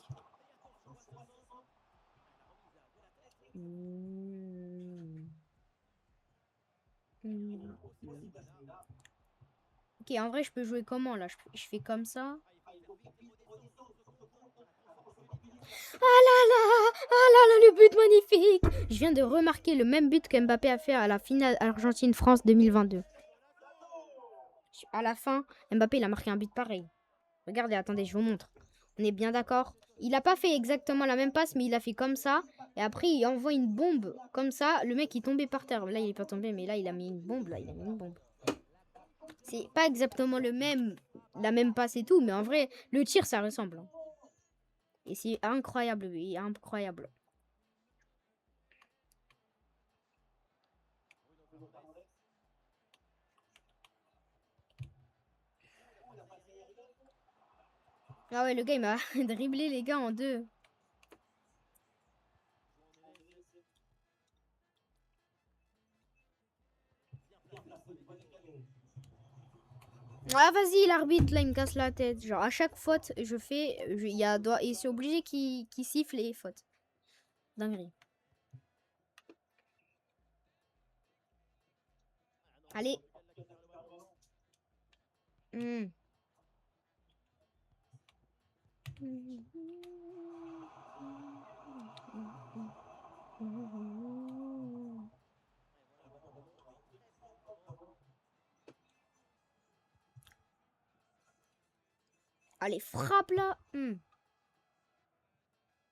Ok, en vrai, je peux jouer comment, là? Je fais comme ça. Ah là là, le but magnifique! Je viens de remarquer le même but qu'Mbappé a fait à la finale Argentine-France 2022. À la fin, Mbappé, il a marqué un but pareil. Regardez, attendez, je vous montre. On est bien d'accord? Il n'a pas fait exactement la même passe, mais il a fait comme ça. Et après, il envoie une bombe comme ça. Le mec, il tombait par terre. Là, il est pas tombé, mais là, il a mis une bombe. Là, il a mis une bombe. C'est pas exactement la même passe et tout, mais en vrai, le tir, ça ressemble. Hein. Et c'est incroyable, oui, incroyable. Ah ouais, le gars, il m'a dribblé les gars en deux. Ah vas-y, l'arbitre, là, il me casse la tête. Genre, à chaque faute, je fais... et c'est obligé qu'il siffle les fautes. Dinguerie. Allez. Allez, frappe là.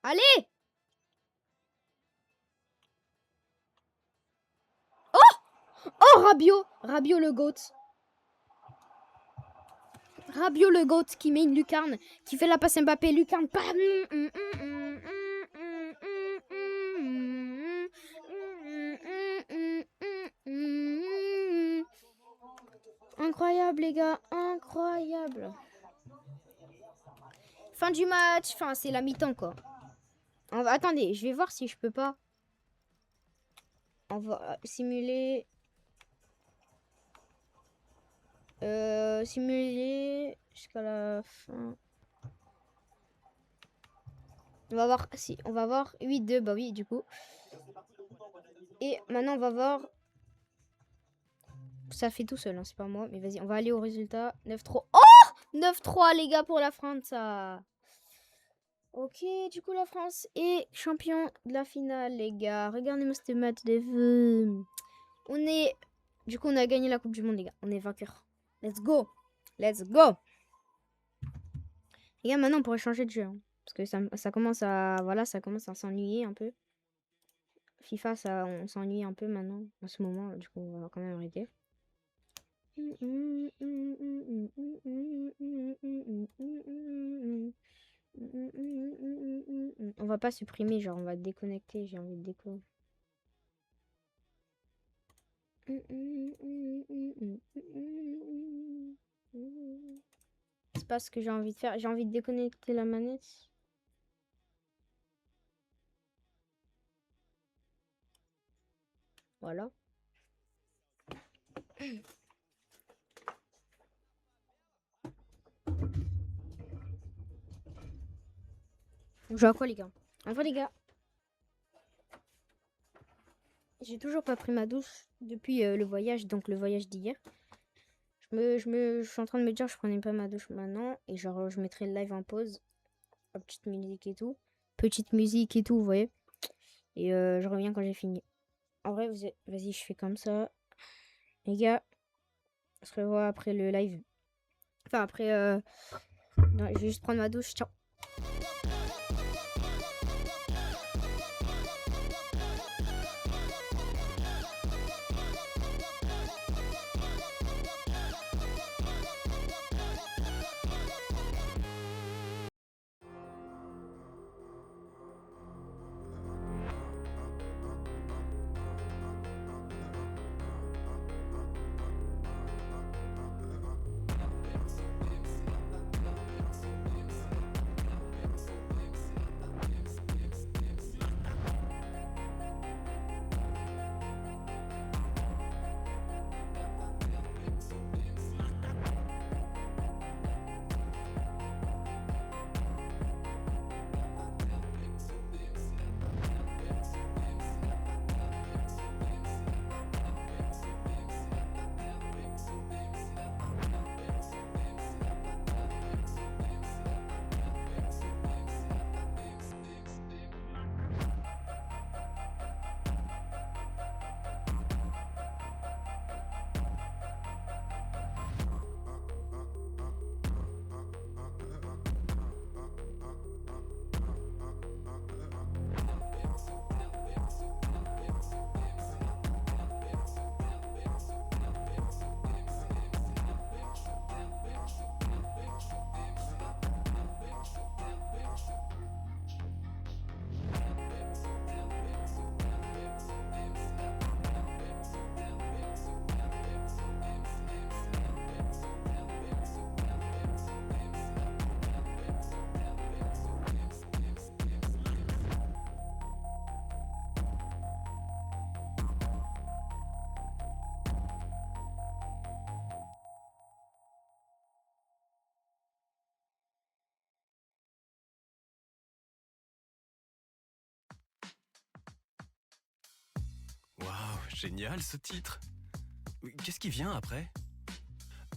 Allez. Oh, Rabiot le GOAT. Rabiot le GOAT qui met une lucarne, qui fait la passe Mbappé, lucarne. Incroyable les gars, incroyable. Fin du match, enfin c'est la mi-temps quoi. Attendez, je vais voir si je peux pas. On va simuler. Simuler jusqu'à la fin. On va voir si on va voir 8-2, bah oui du coup. Et maintenant on va voir. Ça fait tout seul, hein, c'est pas moi, mais vas-y, on va aller au résultat. 9-3. Oh 9-3 les gars pour la France. Ça. Ok, du coup la France est champion de la finale les gars. Regardez-moi ce match de vous. On est... Du coup on a gagné la Coupe du Monde les gars. On est vainqueur. Let's go. Let's go. Les gars, maintenant on pourrait changer de jeu. Hein, parce que ça commence à... Voilà, ça commence à s'ennuyer un peu. FIFA, on s'ennuie un peu maintenant. En ce moment, du coup on va quand même arrêter. On va pas supprimer, genre on va déconnecter, j'ai envie de déco. C'est pas ce que j'ai envie de faire, j'ai envie de déconnecter la manette. Voilà. On joue à quoi, les gars? Enfin, les gars, j'ai toujours pas pris ma douche depuis le voyage, donc le voyage d'hier. Je suis en train de me dire, je prenais pas ma douche maintenant. Et genre, je mettrai le live en pause. La petite musique et tout. Petite musique et tout, vous voyez. Et je reviens quand j'ai fini. En vrai, vas-y, je fais comme ça. Les gars, on se revoit après le live. Enfin, après... non, je vais juste prendre ma douche. Ciao. Waouh, génial ce titre. Qu'est-ce qui vient après?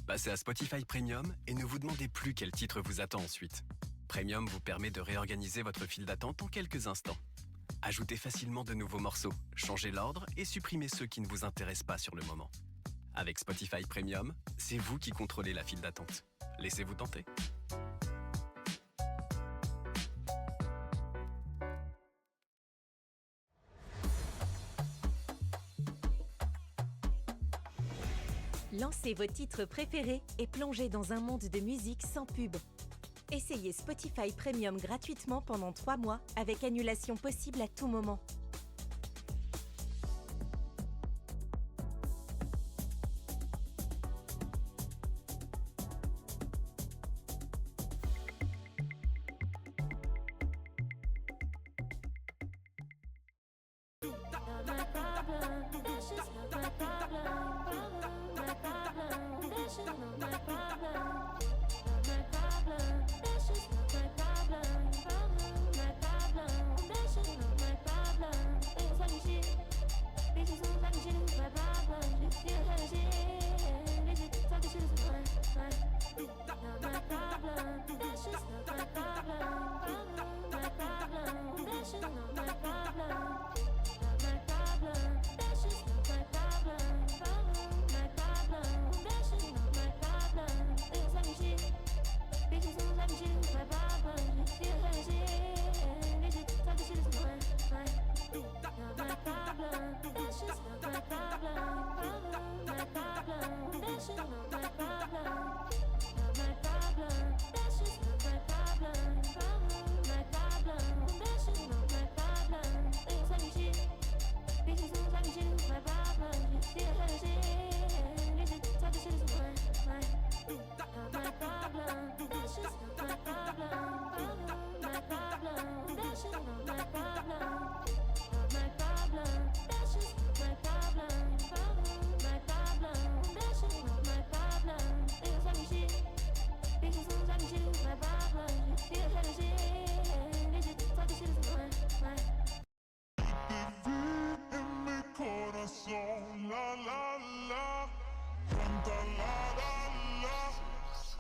Passez à Spotify Premium et ne vous demandez plus quel titre vous attend ensuite. Premium vous permet de réorganiser votre file d'attente en quelques instants. Ajoutez facilement de nouveaux morceaux, changez l'ordre et supprimez ceux qui ne vous intéressent pas sur le moment. Avec Spotify Premium, c'est vous qui contrôlez la file d'attente. Laissez-vous tenter. Lancez vos titres préférés et plongez dans un monde de musique sans pub. Essayez Spotify Premium gratuitement pendant 3 mois avec annulation possible à tout moment.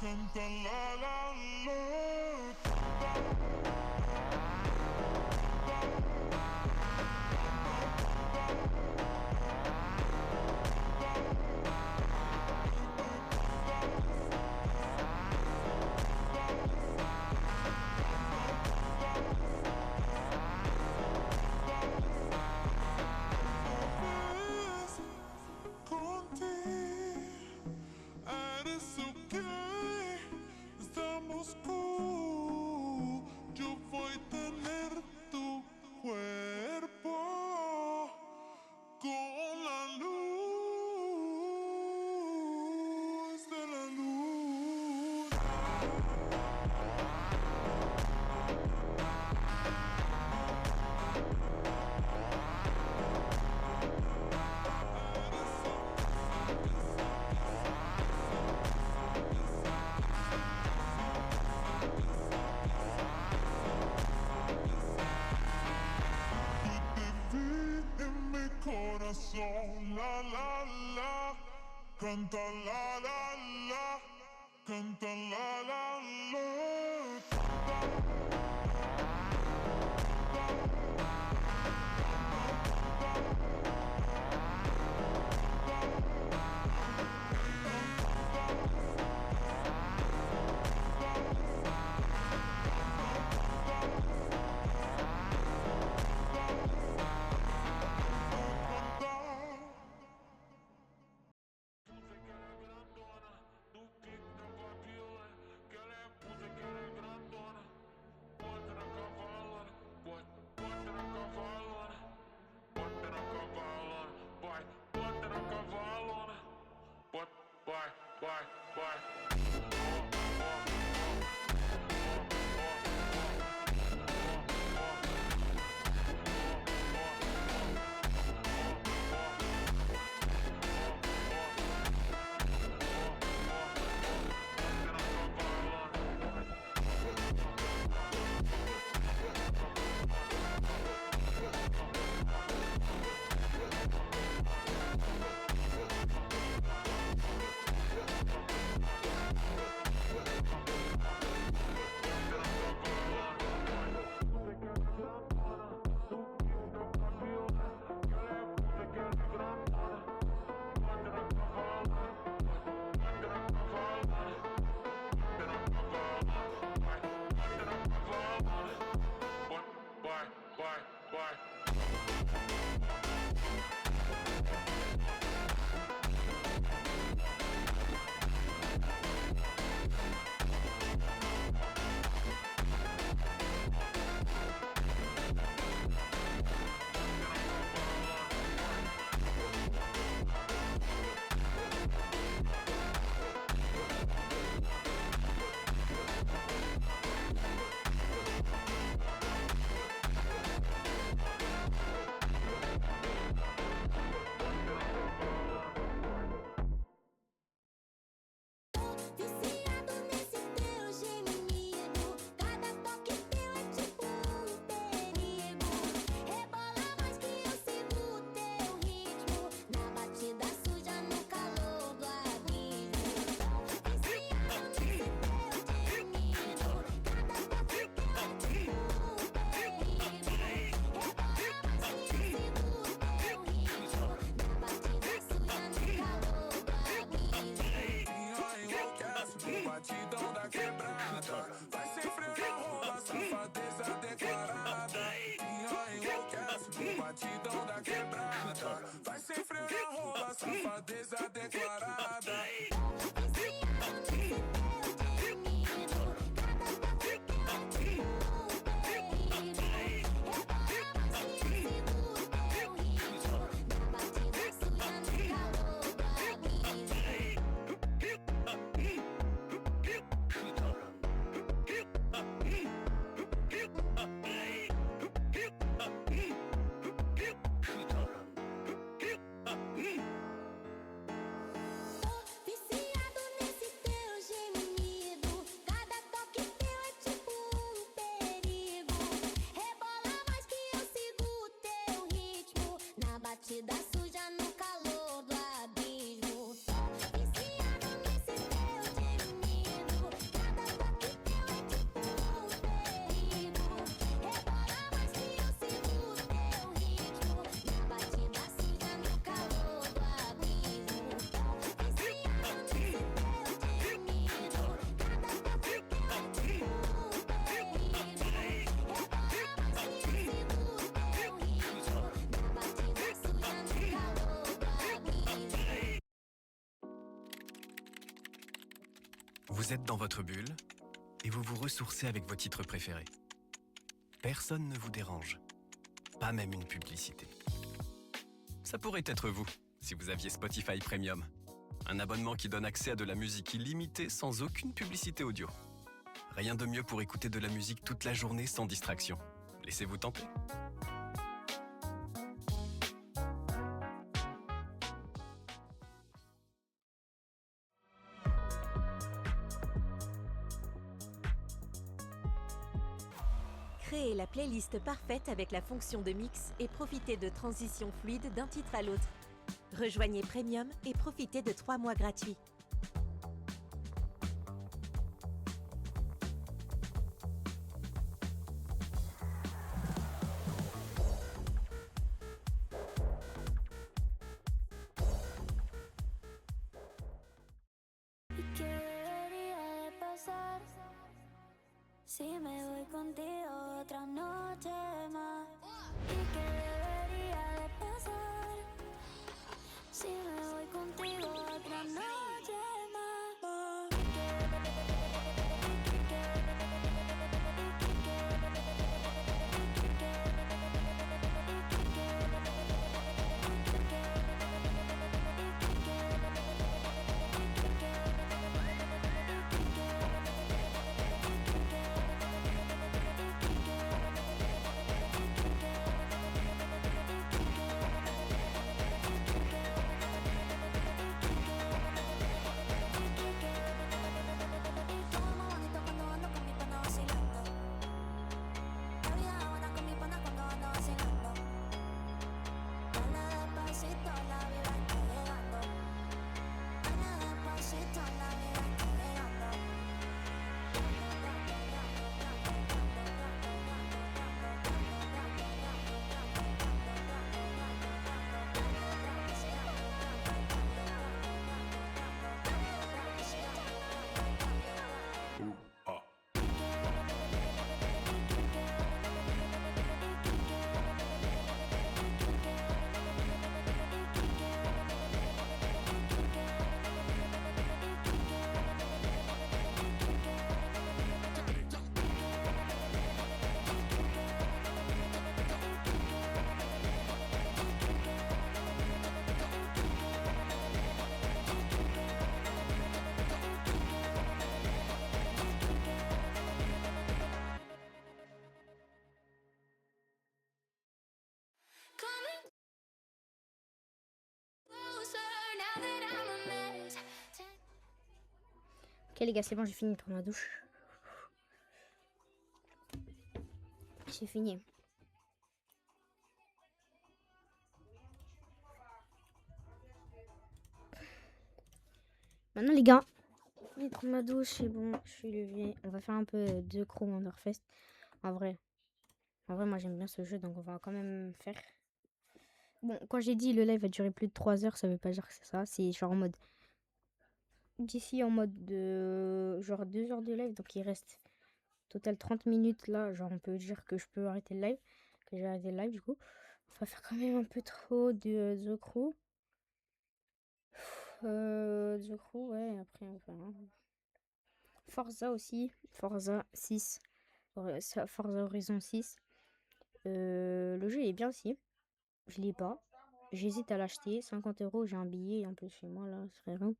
Canta la la la. Eres o que estamos cool. Yo voy a tener tu cuerpo con la luz de la luna. En mi corazón, la la la, canta la la la, canta la la la. Viciado nesse teu gemido, cada toque teu é tipo perigo. Rebola mais que eu sigo o teu ritmo, na batida suja no calor do abismo. Viciado nesse teu gemido, cada toque teu é tipo perigo. Rebola mais que eu sigo o teu ritmo, na batida suja no calor do abismo. Enlouquece no batidão da quebrada. Vai sem freio na rola, safadeza declarada. Enlouquece no batidão da quebrada. Vai sem freio na rola, safadeza declarada. Viciado nesse teu gemido, cada toque teu é tipo perigo. Rebola mais que eu sigo o teu ritmo, na batida suja no calor do abismo. Viciado Vous êtes dans votre bulle et vous vous ressourcez avec vos titres préférés. Personne ne vous dérange, pas même une publicité. Ça pourrait être vous, si vous aviez Spotify Premium. Un abonnement qui donne accès à de la musique illimitée sans aucune publicité audio. Rien de mieux pour écouter de la musique toute la journée sans distraction. Laissez-vous tenter. Créez la playlist parfaite avec la fonction de mix et profitez de transitions fluides d'un titre à l'autre. Rejoignez Premium et profitez de 3 mois gratuits. ¿Y qué debería de pasar si me voy contigo otra noche más? ¿Y qué debería de pasar si me voy contigo otra noche más? Ok les gars, c'est bon, j'ai fini de prendre ma douche. J'ai fini. Maintenant les gars, je vais prendre ma douche, c'est bon, je suis levé. On va faire un peu de Chrome Wonderfest. En vrai, moi j'aime bien ce jeu, donc on va quand même faire. Bon, quand j'ai dit le live va durer plus de 3 heures, ça veut pas dire que c'est ça. C'est genre en mode... D'ici en mode de... genre 2 heures de live, donc il reste total 30 minutes là. Genre on peut dire que je peux arrêter le live. Que j'ai arrêté le live du coup. On va faire quand même un peu trop de The Crew. The Crew, ouais, après on va faire un... Forza aussi. Forza 6. Forza Horizon 6. Le jeu est bien aussi. Je l'ai pas. J'hésite à l'acheter. 50 €, j'ai un billet en plus chez moi là, c'est rien.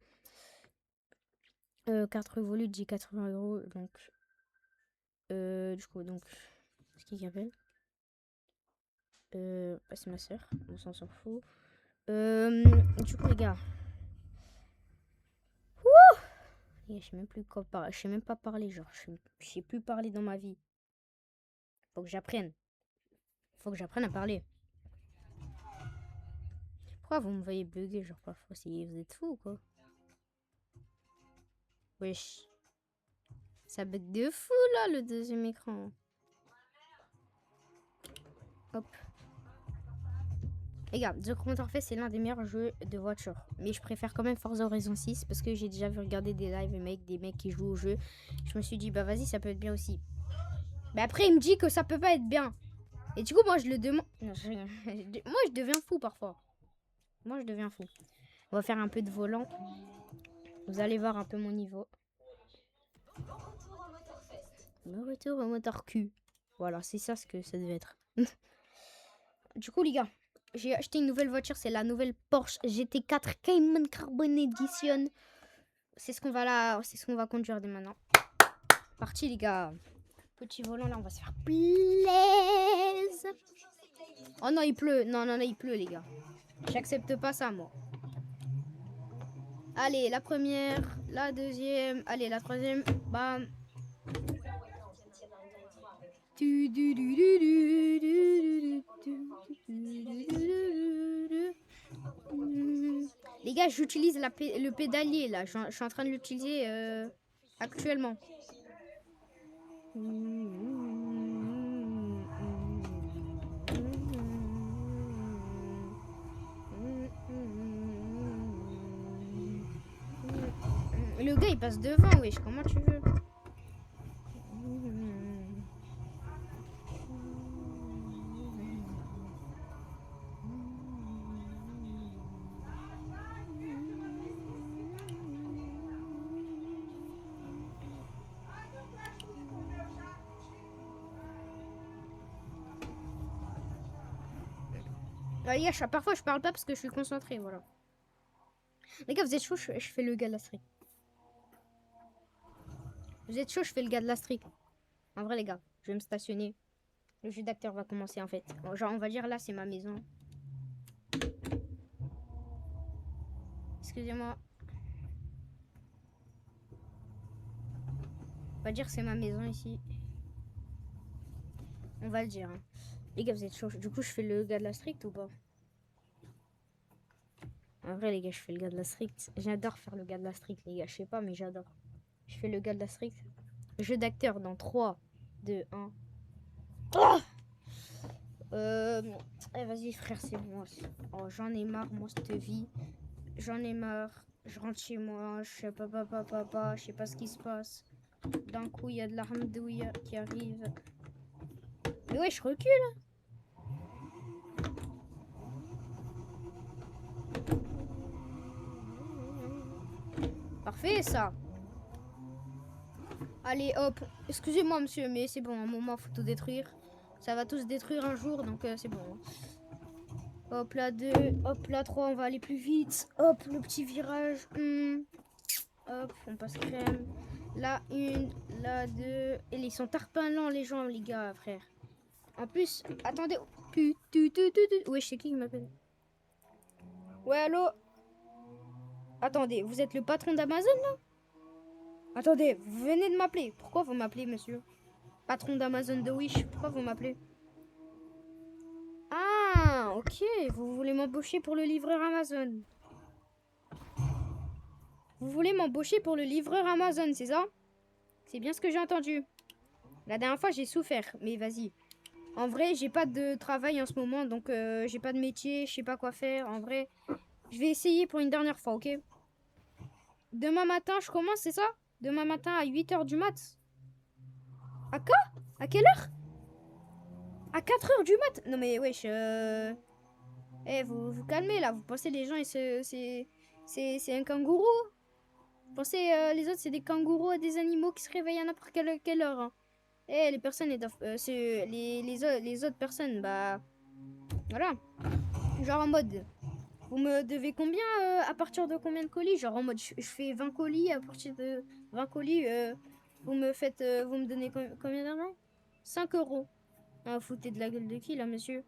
4 Revolut, j'ai 80 €. Donc, du coup, donc, c'est qui appelle bah, c'est ma soeur. On s'en fout. Du coup, les gars. Wouh les gars, je sais même plus quoi parler. Je sais même pas parler. Genre, je sais plus parler dans ma vie. Faut que j'apprenne. Faut que j'apprenne à parler. Pourquoi vous me voyez bugger, genre parfois, si vous êtes fou ou quoi? Wesh. Ça bug de fou là, le deuxième écran. Hop. Les gars, The Crew Motorfest, c'est l'un des meilleurs jeux de voiture. Mais je préfère quand même Forza Horizon 6 parce que j'ai déjà vu regarder des lives des mecs qui jouent au jeu. Je me suis dit, bah vas-y, ça peut être bien aussi. Mais après, il me dit que ça peut pas être bien. Et du coup, moi, je le demande. Moi, je deviens fou parfois. Moi, je deviens fou. On va faire un peu de volant. Vous allez voir un peu mon niveau. Le retour au moteur cul. Voilà, c'est ça ce que ça devait être. Du coup, les gars, j'ai acheté une nouvelle voiture. C'est la nouvelle Porsche GT4 Cayman Carbon Edition. C'est ce qu'on va conduire dès maintenant. Parti, les gars. Petit volant, là, on va se faire plaisir. Oh non, il pleut. Non, non, non, il pleut, les gars. J'accepte pas ça, moi. Allez, la première, la deuxième, allez, la troisième, bam. Les gars, j'utilise le pédalier, là. Je suis en train de l'utiliser actuellement. Le gars il passe devant, wesh, comment tu veux? Ah, les gars, parfois je parle pas parce que je suis concentré, voilà. Les gars, vous êtes chaud, je fais le gars de la street. Vous êtes chaud, je fais le gars de la street. En vrai, les gars, je vais me stationner. Le jeu d'acteur va commencer en fait. Genre, on va dire là, c'est ma maison. Excusez-moi. On va dire que c'est ma maison ici. On va le dire. Hein. Les gars, vous êtes chaud. Du coup, je fais le gars de la street ou pas? En vrai, les gars, je fais le gars de la street. J'adore faire le gars de la street, les gars. Je sais pas, mais j'adore. Je fais le gars de la street. Jeu d'acteur dans 3, 2, 1. Oh vas-y, frère, c'est bon. Oh, j'en ai marre, moi, cette vie. J'en ai marre. Je rentre chez moi. Je sais pas, papa. Je sais pas ce qui se passe. D'un coup, il y a de la hamdouille qui arrive. Mais ouais, je recule. Parfait, ça. Allez, hop. Excusez-moi, monsieur, mais c'est bon. À un moment, faut tout détruire. Ça va tout se détruire un jour, donc c'est bon. Hop, là, 2. Hop, là, 3. On va aller plus vite. Hop, le petit virage. Hop, on passe crème. Là, 1. Là, 2. Et ils sont tarpinlants, les gens, les gars, frère. En plus, attendez. Ouais, je sais qui m'appelle. Ouais, allô? Attendez, vous êtes le patron d'Amazon, là? Attendez, vous venez de m'appeler. Pourquoi vous m'appelez, monsieur? Patron d'Amazon de Wish, pourquoi vous m'appelez? Ah, ok, vous voulez m'embaucher pour le livreur Amazon. Vous voulez m'embaucher pour le livreur Amazon, c'est ça? C'est bien ce que j'ai entendu. La dernière fois, j'ai souffert, mais vas-y. En vrai, j'ai pas de travail en ce moment, donc j'ai pas de métier, je sais pas quoi faire. En vrai, je vais essayer pour une dernière fois, ok? Demain matin, je commence, c'est ça? Demain matin à 8h du mat. À quoi? À quelle heure? À 4h du mat? Non mais wesh, vous calmez là, vous pensez les gens, c'est un kangourou? Vous pensez les autres, c'est des kangourous, des animaux qui se réveillent à n'importe quelle heure, hein. Les personnes, les autres personnes, bah... Voilà. Genre en mode... Vous me devez combien à partir de combien de colis? Genre en mode, je fais 20 colis, à partir de 20 colis, vous me donnez combien d'argent? 5 euros. Ah, vous foutez de la gueule de qui là, monsieur?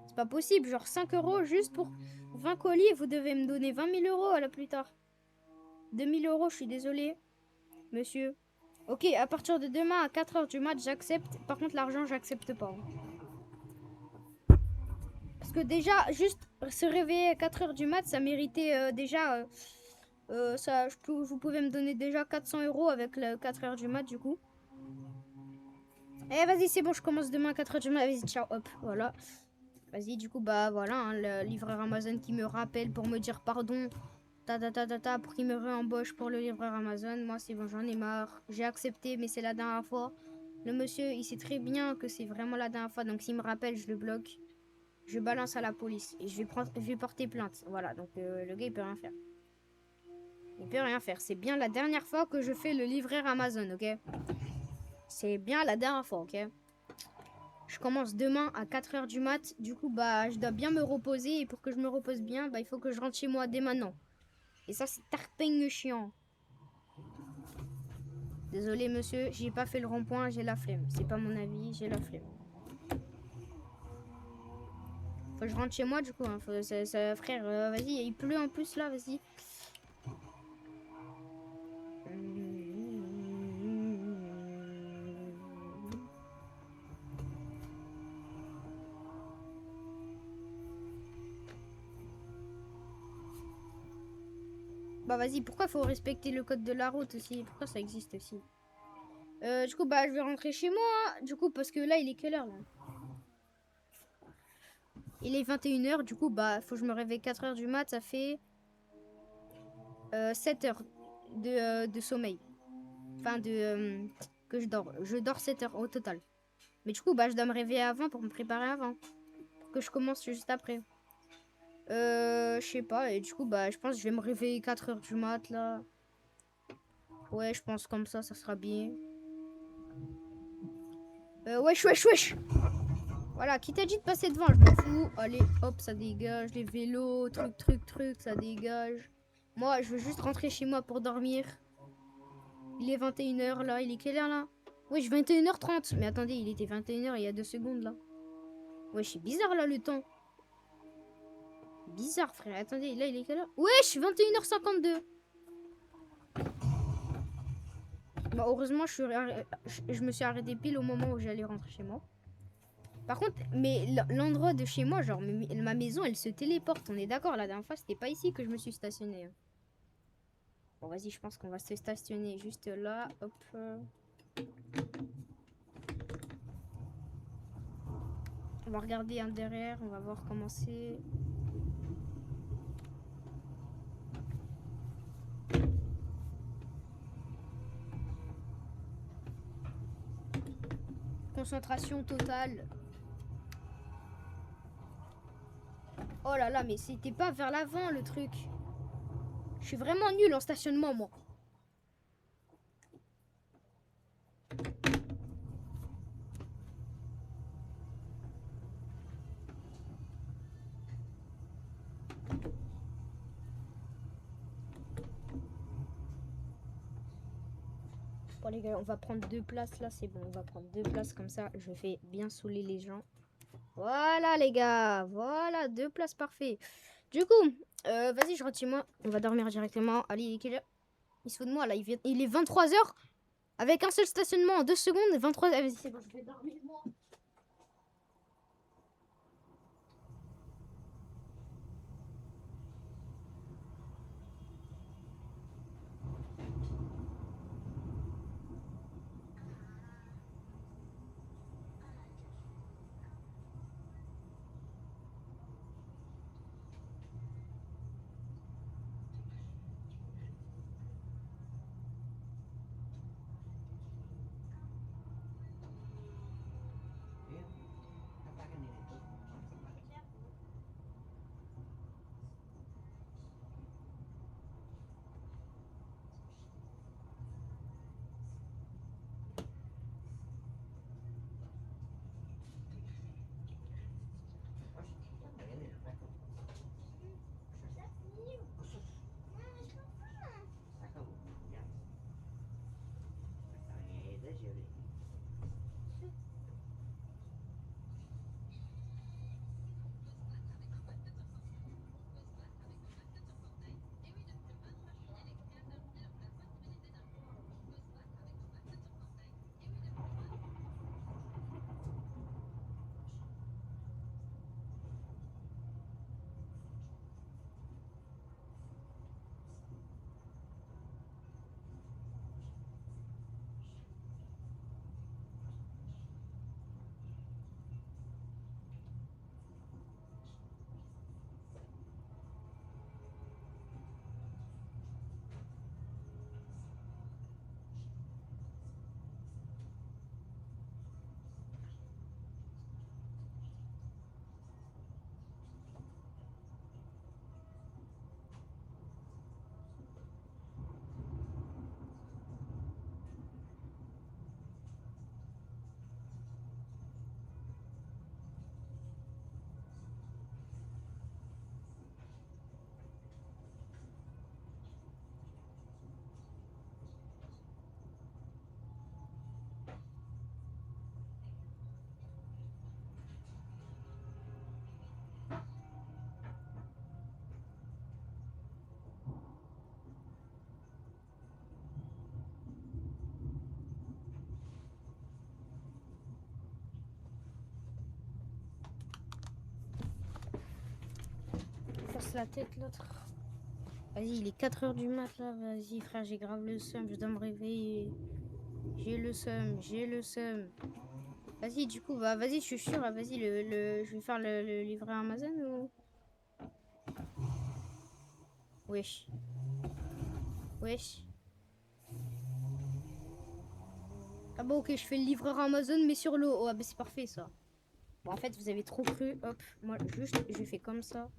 C'est pas possible, genre 5 euros juste pour 20 colis, vous devez me donner 20 000 euros à la plus tard. 2 000 euros, je suis désolé, monsieur. Ok, à partir de demain à 4h du mat, j'accepte. Par contre, l'argent, j'accepte pas. Parce que déjà, juste se réveiller à 4h du mat, ça méritait déjà... vous pouvez me donner déjà 400 euros avec le 4h du mat, du coup. Eh, vas-y, c'est bon, je commence demain à 4h du mat. Vas-y, ciao, hop, voilà. Vas-y, du coup, bah voilà, hein, le livreur Amazon qui me rappelle pour me dire pardon. Pour qu'il me réembauche pour le livreur Amazon. Moi, c'est bon, j'en ai marre. J'ai accepté, mais c'est la dernière fois. Le monsieur, il sait très bien que c'est vraiment la dernière fois. Donc, s'il me rappelle, je le bloque. Je balance à la police. Et je vais porter plainte. Voilà, donc le gars, il peut rien faire. Il peut rien faire. C'est bien la dernière fois que je fais le livreur Amazon, ok? C'est bien la dernière fois, ok? Je commence demain à 4 heures du mat. Du coup, bah, je dois bien me reposer. Et pour que je me repose bien, bah, il faut que je rentre chez moi dès maintenant. Et ça, c'est tarpeigne chiant. Désolé, monsieur, j'ai pas fait le rond-point, j'ai la flemme. C'est pas mon avis, j'ai la flemme. Faut que je rentre chez moi, du coup. Hein. Frère, vas-y, il pleut en plus, là, vas-y. Bah vas-y, pourquoi faut respecter le code de la route aussi? Pourquoi ça existe aussi? Du coup, bah je vais rentrer chez moi. Du coup, parce que là, il est quelle heure là? Il est 21 h. Du coup, bah faut que je me réveille 4 heures du mat. Ça fait 7 heures de sommeil. Enfin, que je dors. Je dors 7 heures au total. Mais du coup, bah je dois me réveiller avant pour me préparer avant. Pour que je commence juste après. Je sais pas. Et du coup, bah je pense que je vais me réveiller 4 heures du mat là. Ouais, je pense comme ça sera bien. Wesh, wesh, wesh! Voilà, qui t'a dit de passer devant? Je m'en fous. Allez, hop, ça dégage. Les vélos, truc, ça dégage. Moi, je veux juste rentrer chez moi pour dormir. Il est 21 h là. Il est quelle heure là? Wesh, 21 h 30. Mais attendez, il était 21 h il y a 2 secondes là. Wesh, c'est bizarre là le temps. Bizarre, frère. Attendez, là, il est quelle heure? Wesh, 21 h 52. Bah, heureusement, je me suis arrêté pile au moment où j'allais rentrer chez moi. Par contre, mais l'endroit de chez moi, genre ma maison, elle se téléporte. On est d'accord, la dernière fois, c'était pas ici que je me suis stationné. Bon, vas-y, je pense qu'on va se stationner juste là. Hop. On va regarder un derrière, on va voir comment c'est. Concentration totale. Oh là là, mais c'était pas vers l'avant le truc. Je suis vraiment nul en stationnement, moi. Bon les gars, on va prendre 2 places là, c'est bon. On va prendre 2 places comme ça, je fais bien saouler les gens. Voilà les gars, voilà 2 places, parfait. Du coup, vas-y, je rentre chez moi. On va dormir directement. Allez, il est quelle heure? Il se fout de moi là, il est 23 h. Avec un seul stationnement en 2 secondes, 23 h. Vas-y, c'est bon, je vais dormir moi. casse la tête l'autre. Vas-y, il est 4 heures du mat là. Vas-y, frère, j'ai grave le seum. Je dois me réveiller. J'ai le seum, j'ai le seum. Vas-y, du coup, bah vas-y, je suis sûr. Vas-y, je vais faire le livret Amazon ou. Wesh. Wesh. Ah bah ok, je fais le livreur Amazon mais sur l'eau. Oh, ah bah c'est parfait ça. Bon, en fait, vous avez trop cru. Hop, moi, juste, je fais comme ça.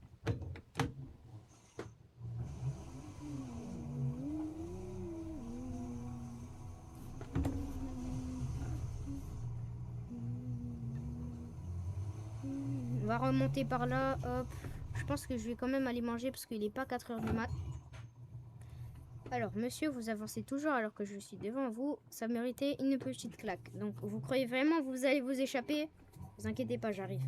On va remonter par là. Hop. Je pense que je vais quand même aller manger parce qu'il n'est pas 4 heures du mat. Alors, monsieur, vous avancez toujours alors que je suis devant vous. Ça méritait une petite claque. Donc, vous croyez vraiment que vous allez vous échapper? Vous inquiétez pas, j'arrive.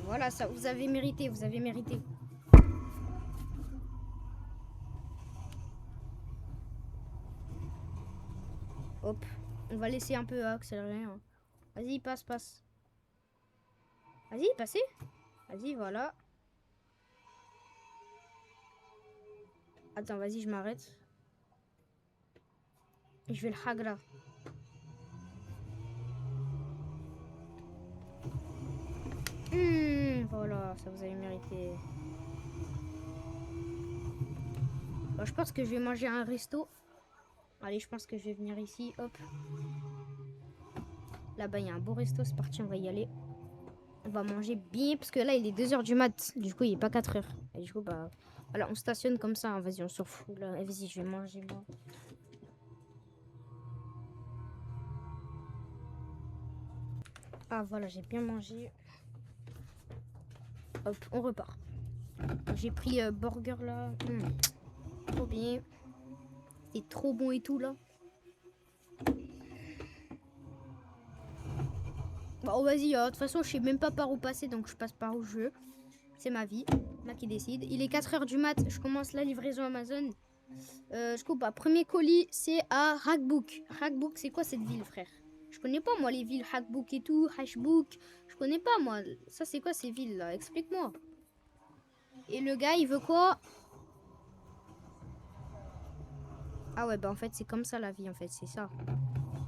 Voilà, ça, vous avez mérité, vous avez mérité. Hop, on va laisser un peu accélérer. Hein. Vas-y, passe, passe. Vas-y, passez. Vas-y, voilà. Attends, vas-y, je m'arrête. Et je vais le hagra. Voilà, ça vous avez mérité. Bon, je pense que je vais manger à un resto. Allez, je pense que je vais venir ici. Hop. Là-bas, il y a un beau resto. C'est parti, on va y aller. On va manger bien. Parce que là, il est 2 heures du mat. Du coup, il n'est pas 4 heures. Et du coup, bah. Voilà, on stationne comme ça. Hein. Vas-y, on s'en fout. Là, vas-y, je vais manger, moi. Ah, voilà, j'ai bien mangé. Hop, on repart. J'ai pris burger là. Trop bien. C'est trop bon et tout là. Bon, vas-y, de toute façon, je sais même pas par où passer, donc je passe par où je veux. C'est ma vie. Moi qui décide. Il est 4 heures du mat. Je commence la livraison Amazon. Je coupe. Premier colis, c'est à Hackbook. Hackbook, c'est quoi cette ville, frère? Je connais pas, moi, les villes Hackbook et tout. Hashbook. Je connais pas, moi. Ça, c'est quoi ces villes là? Explique-moi. Et le gars, il veut quoi? Ah ouais, bah en fait, c'est comme ça la vie, en fait, c'est ça.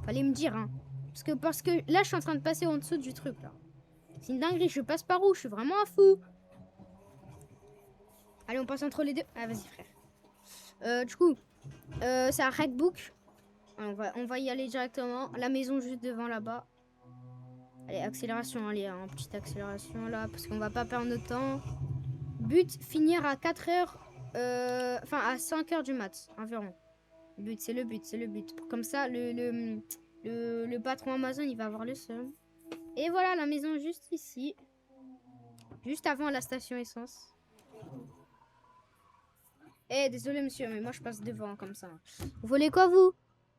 Fallait me dire, hein. Parce que là, je suis en train de passer en dessous du truc, là. C'est une dinguerie, je passe par où? Je suis vraiment un fou. Allez, on passe entre les deux. Ah, vas-y, frère. Du coup, c'est un Hackbook. On va y aller directement. La maison juste devant, là-bas. Allez, accélération, allez, hein, petite accélération, là, parce qu'on va pas perdre notre temps. But, finir à 4 heures, enfin, à 5 heures du mat, environ. But, c'est le but, c'est le but. Comme ça, le patron Amazon, il va avoir le seum. Et voilà, la maison juste ici. Juste avant la station essence. Eh, désolé monsieur, mais moi je passe devant comme ça. Vous voulez quoi, vous?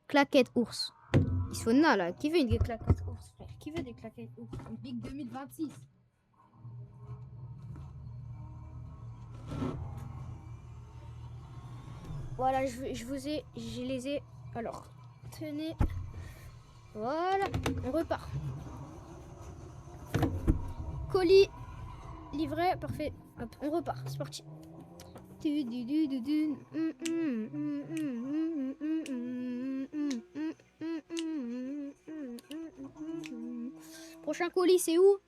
Claquette ours. Il se faut là. Qui veut des claquettes ours, frère? Qui veut des claquettes ours? Une Big 2026. Voilà, je les ai. Alors, tenez. Voilà, on repart. Colis livré, parfait. Hop, on repart, c'est parti. Prochain colis, c'est où?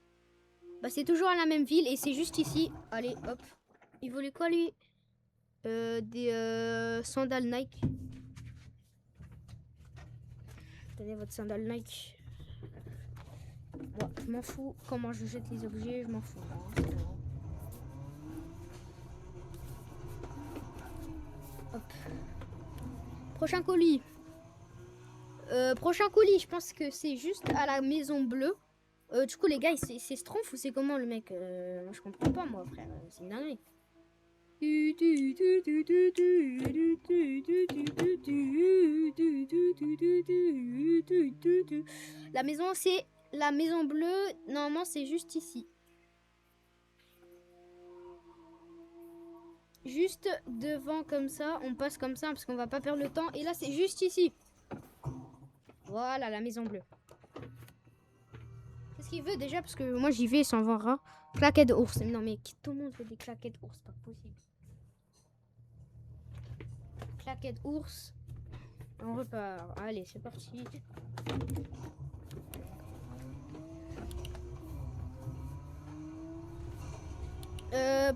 Bah, c'est toujours à la même ville et c'est juste ici. Allez, hop. Il voulait quoi, lui? Des sandales Nike. Tenez votre sandale Nike. Moi, je m'en fous. Comment je jette les objets, je m'en fous. Hein, hop. Prochain colis. Prochain colis, je pense que c'est juste à la maison bleue. Du coup, les gars, c'est Schtroumpf ou c'est comment le mec? Je comprends pas, moi, frère. C'est une dinguerie. La maison, c'est la maison bleue. Normalement, c'est juste ici. Juste devant comme ça. On passe comme ça parce qu'on va pas perdre le temps. Et là, c'est juste ici. Voilà, la maison bleue. Qu'est-ce qu'il veut déjà? Parce que moi j'y vais sans voir rat. Claquettes d'ours. Non mais tout le monde fait des claquettes d'ours, pas possible. Claquettes ours. On repart. Allez, c'est parti.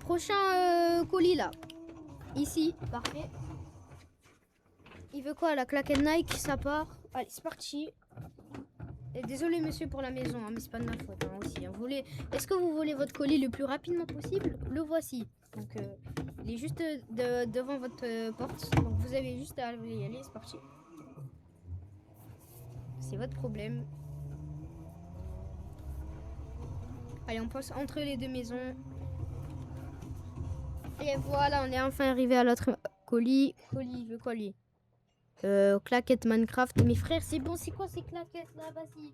Prochain colis là. Ici, parfait. Il veut quoi? La claquette Nike, ça part. Allez, c'est parti. Et désolé monsieur pour la maison, hein, mais c'est pas de ma faute hein, aussi. Hein. Est-ce que vous voulez votre colis le plus rapidement possible? Le voici. Donc il est juste devant votre porte. Donc vous avez juste à y aller, c'est parti. C'est votre problème. Allez, on passe entre les deux maisons. Et voilà, on est enfin arrivé à l'autre colis. Colis, il veut quoi lui? Claquette Minecraft. Mais frère, c'est bon, c'est quoi ces claquettes là? Vas-y.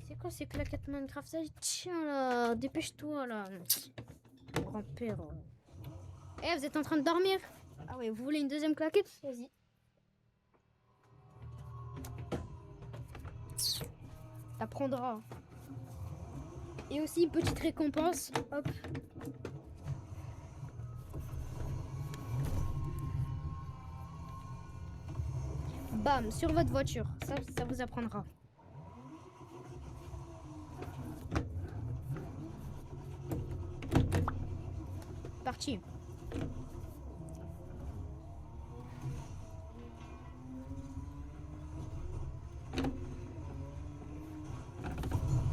C'est quoi ces claquettes Minecraft? Ça, tiens là, dépêche-toi là. Grand-père. Eh, vous êtes en train de dormir? Ah ouais, vous voulez une deuxième claquette? Vas-y. Ça prendra. Et aussi, petite récompense. Hop. Bam, sur votre voiture. Ça vous apprendra. Parti.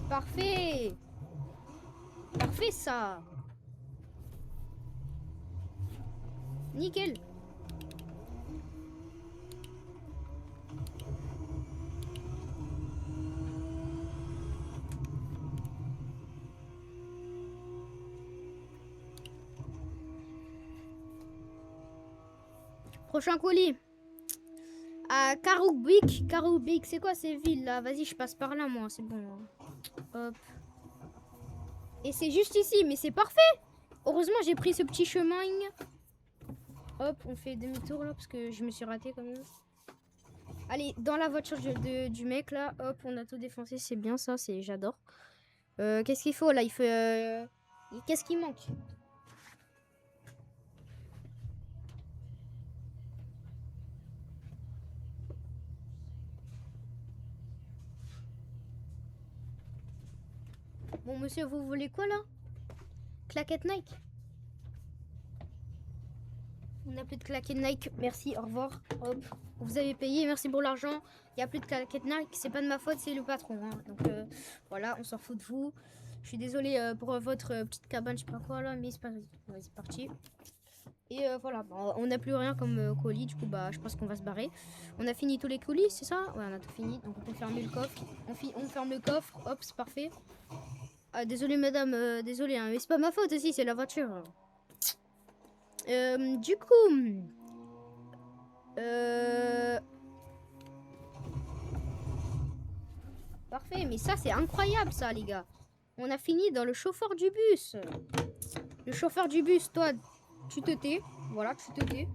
Parfait. Parfait ça. Nickel. Prochain colis. À Karoubik. Karoubik, c'est quoi ces villes là? Vas-y, je passe par là moi, c'est bon. Hop. Et c'est juste ici, mais c'est parfait. Heureusement, j'ai pris ce petit chemin. Hop, on fait demi-tour là parce que je me suis raté quand même. Allez, dans la voiture du mec là, hop, on a tout défoncé, c'est bien ça, j'adore. Qu'est-ce qu'il faut là? Il faut. Qu'est-ce qui manque? Bon, monsieur, vous voulez quoi là? Claquette Nike? On n'a plus de claquette Nike. Merci, au revoir. Hop. Vous avez payé, merci pour l'argent. Il n'y a plus de claquette Nike. C'est pas de ma faute, c'est le patron. Hein. Donc voilà, on s'en fout de vous. Je suis désolée pour votre petite cabane, je sais pas quoi là, mais c'est pas grave. Ouais, c'est parti. Et voilà, bon, on n'a plus rien comme colis. Du coup, bah, je pense qu'on va se barrer. On a fini tous les colis, c'est ça? Ouais, on a tout fini. Donc on peut fermer le coffre. On ferme le coffre. Hop, c'est parfait. Ah, désolé madame, désolé, hein, mais c'est pas ma faute aussi, c'est la voiture. Du coup, parfait, mais ça c'est incroyable ça les gars. On a fini dans le chauffeur du bus. Le chauffeur du bus, toi, tu te tais. Voilà, tu te tais.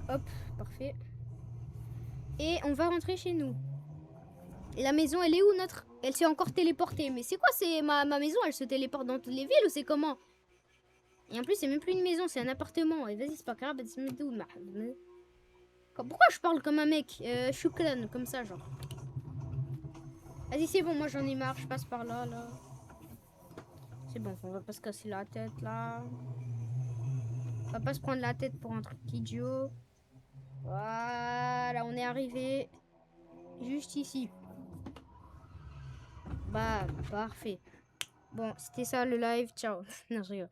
Hop, parfait. Et on va rentrer chez nous. Et la maison, elle est où notre? Elle s'est encore téléportée. Mais c'est quoi? C'est ma maison, elle se téléporte dans toutes les villes ou c'est comment? Et en plus, c'est même plus une maison, c'est un appartement. Et vas-y, c'est pas grave. Pourquoi je parle comme un mec? Choukran, comme ça, genre. Vas-y, c'est bon, moi j'en ai marre. Je passe par là, là. C'est bon, on va pas se casser la tête, là. On va pas se prendre la tête pour un truc idiot. Voilà, on est arrivé. Juste ici. Bah, parfait. Bon, c'était ça le live. Ciao. Non, je rigole.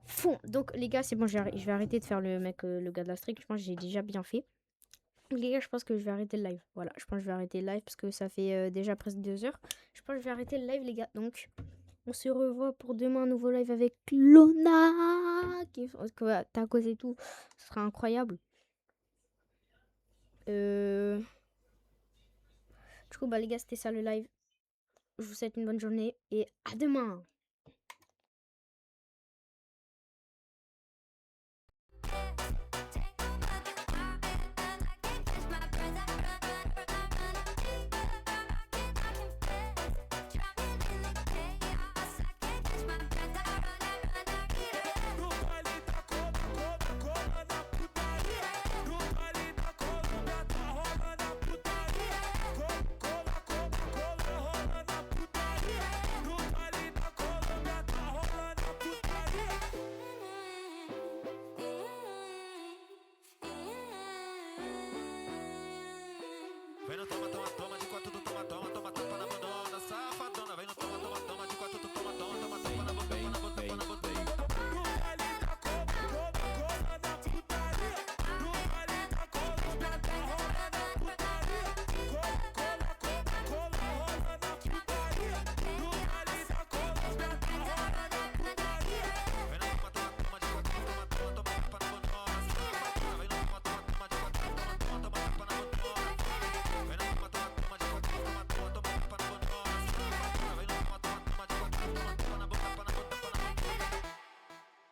Fond. Donc, les gars, c'est bon. Je vais arrêter de faire le mec, le gars de la streak. Je pense que j'ai déjà bien fait. Les gars, je pense que je vais arrêter le live. Voilà, je pense que je vais arrêter le live parce que ça fait déjà presque 2 heures. Je pense que je vais arrêter le live, les gars. Donc, on se revoit pour demain, un nouveau live avec Lona. Tacos et tout. Ce sera incroyable. Du coup, bah, les gars, c'était ça le live. Je vous souhaite une bonne journée et à demain.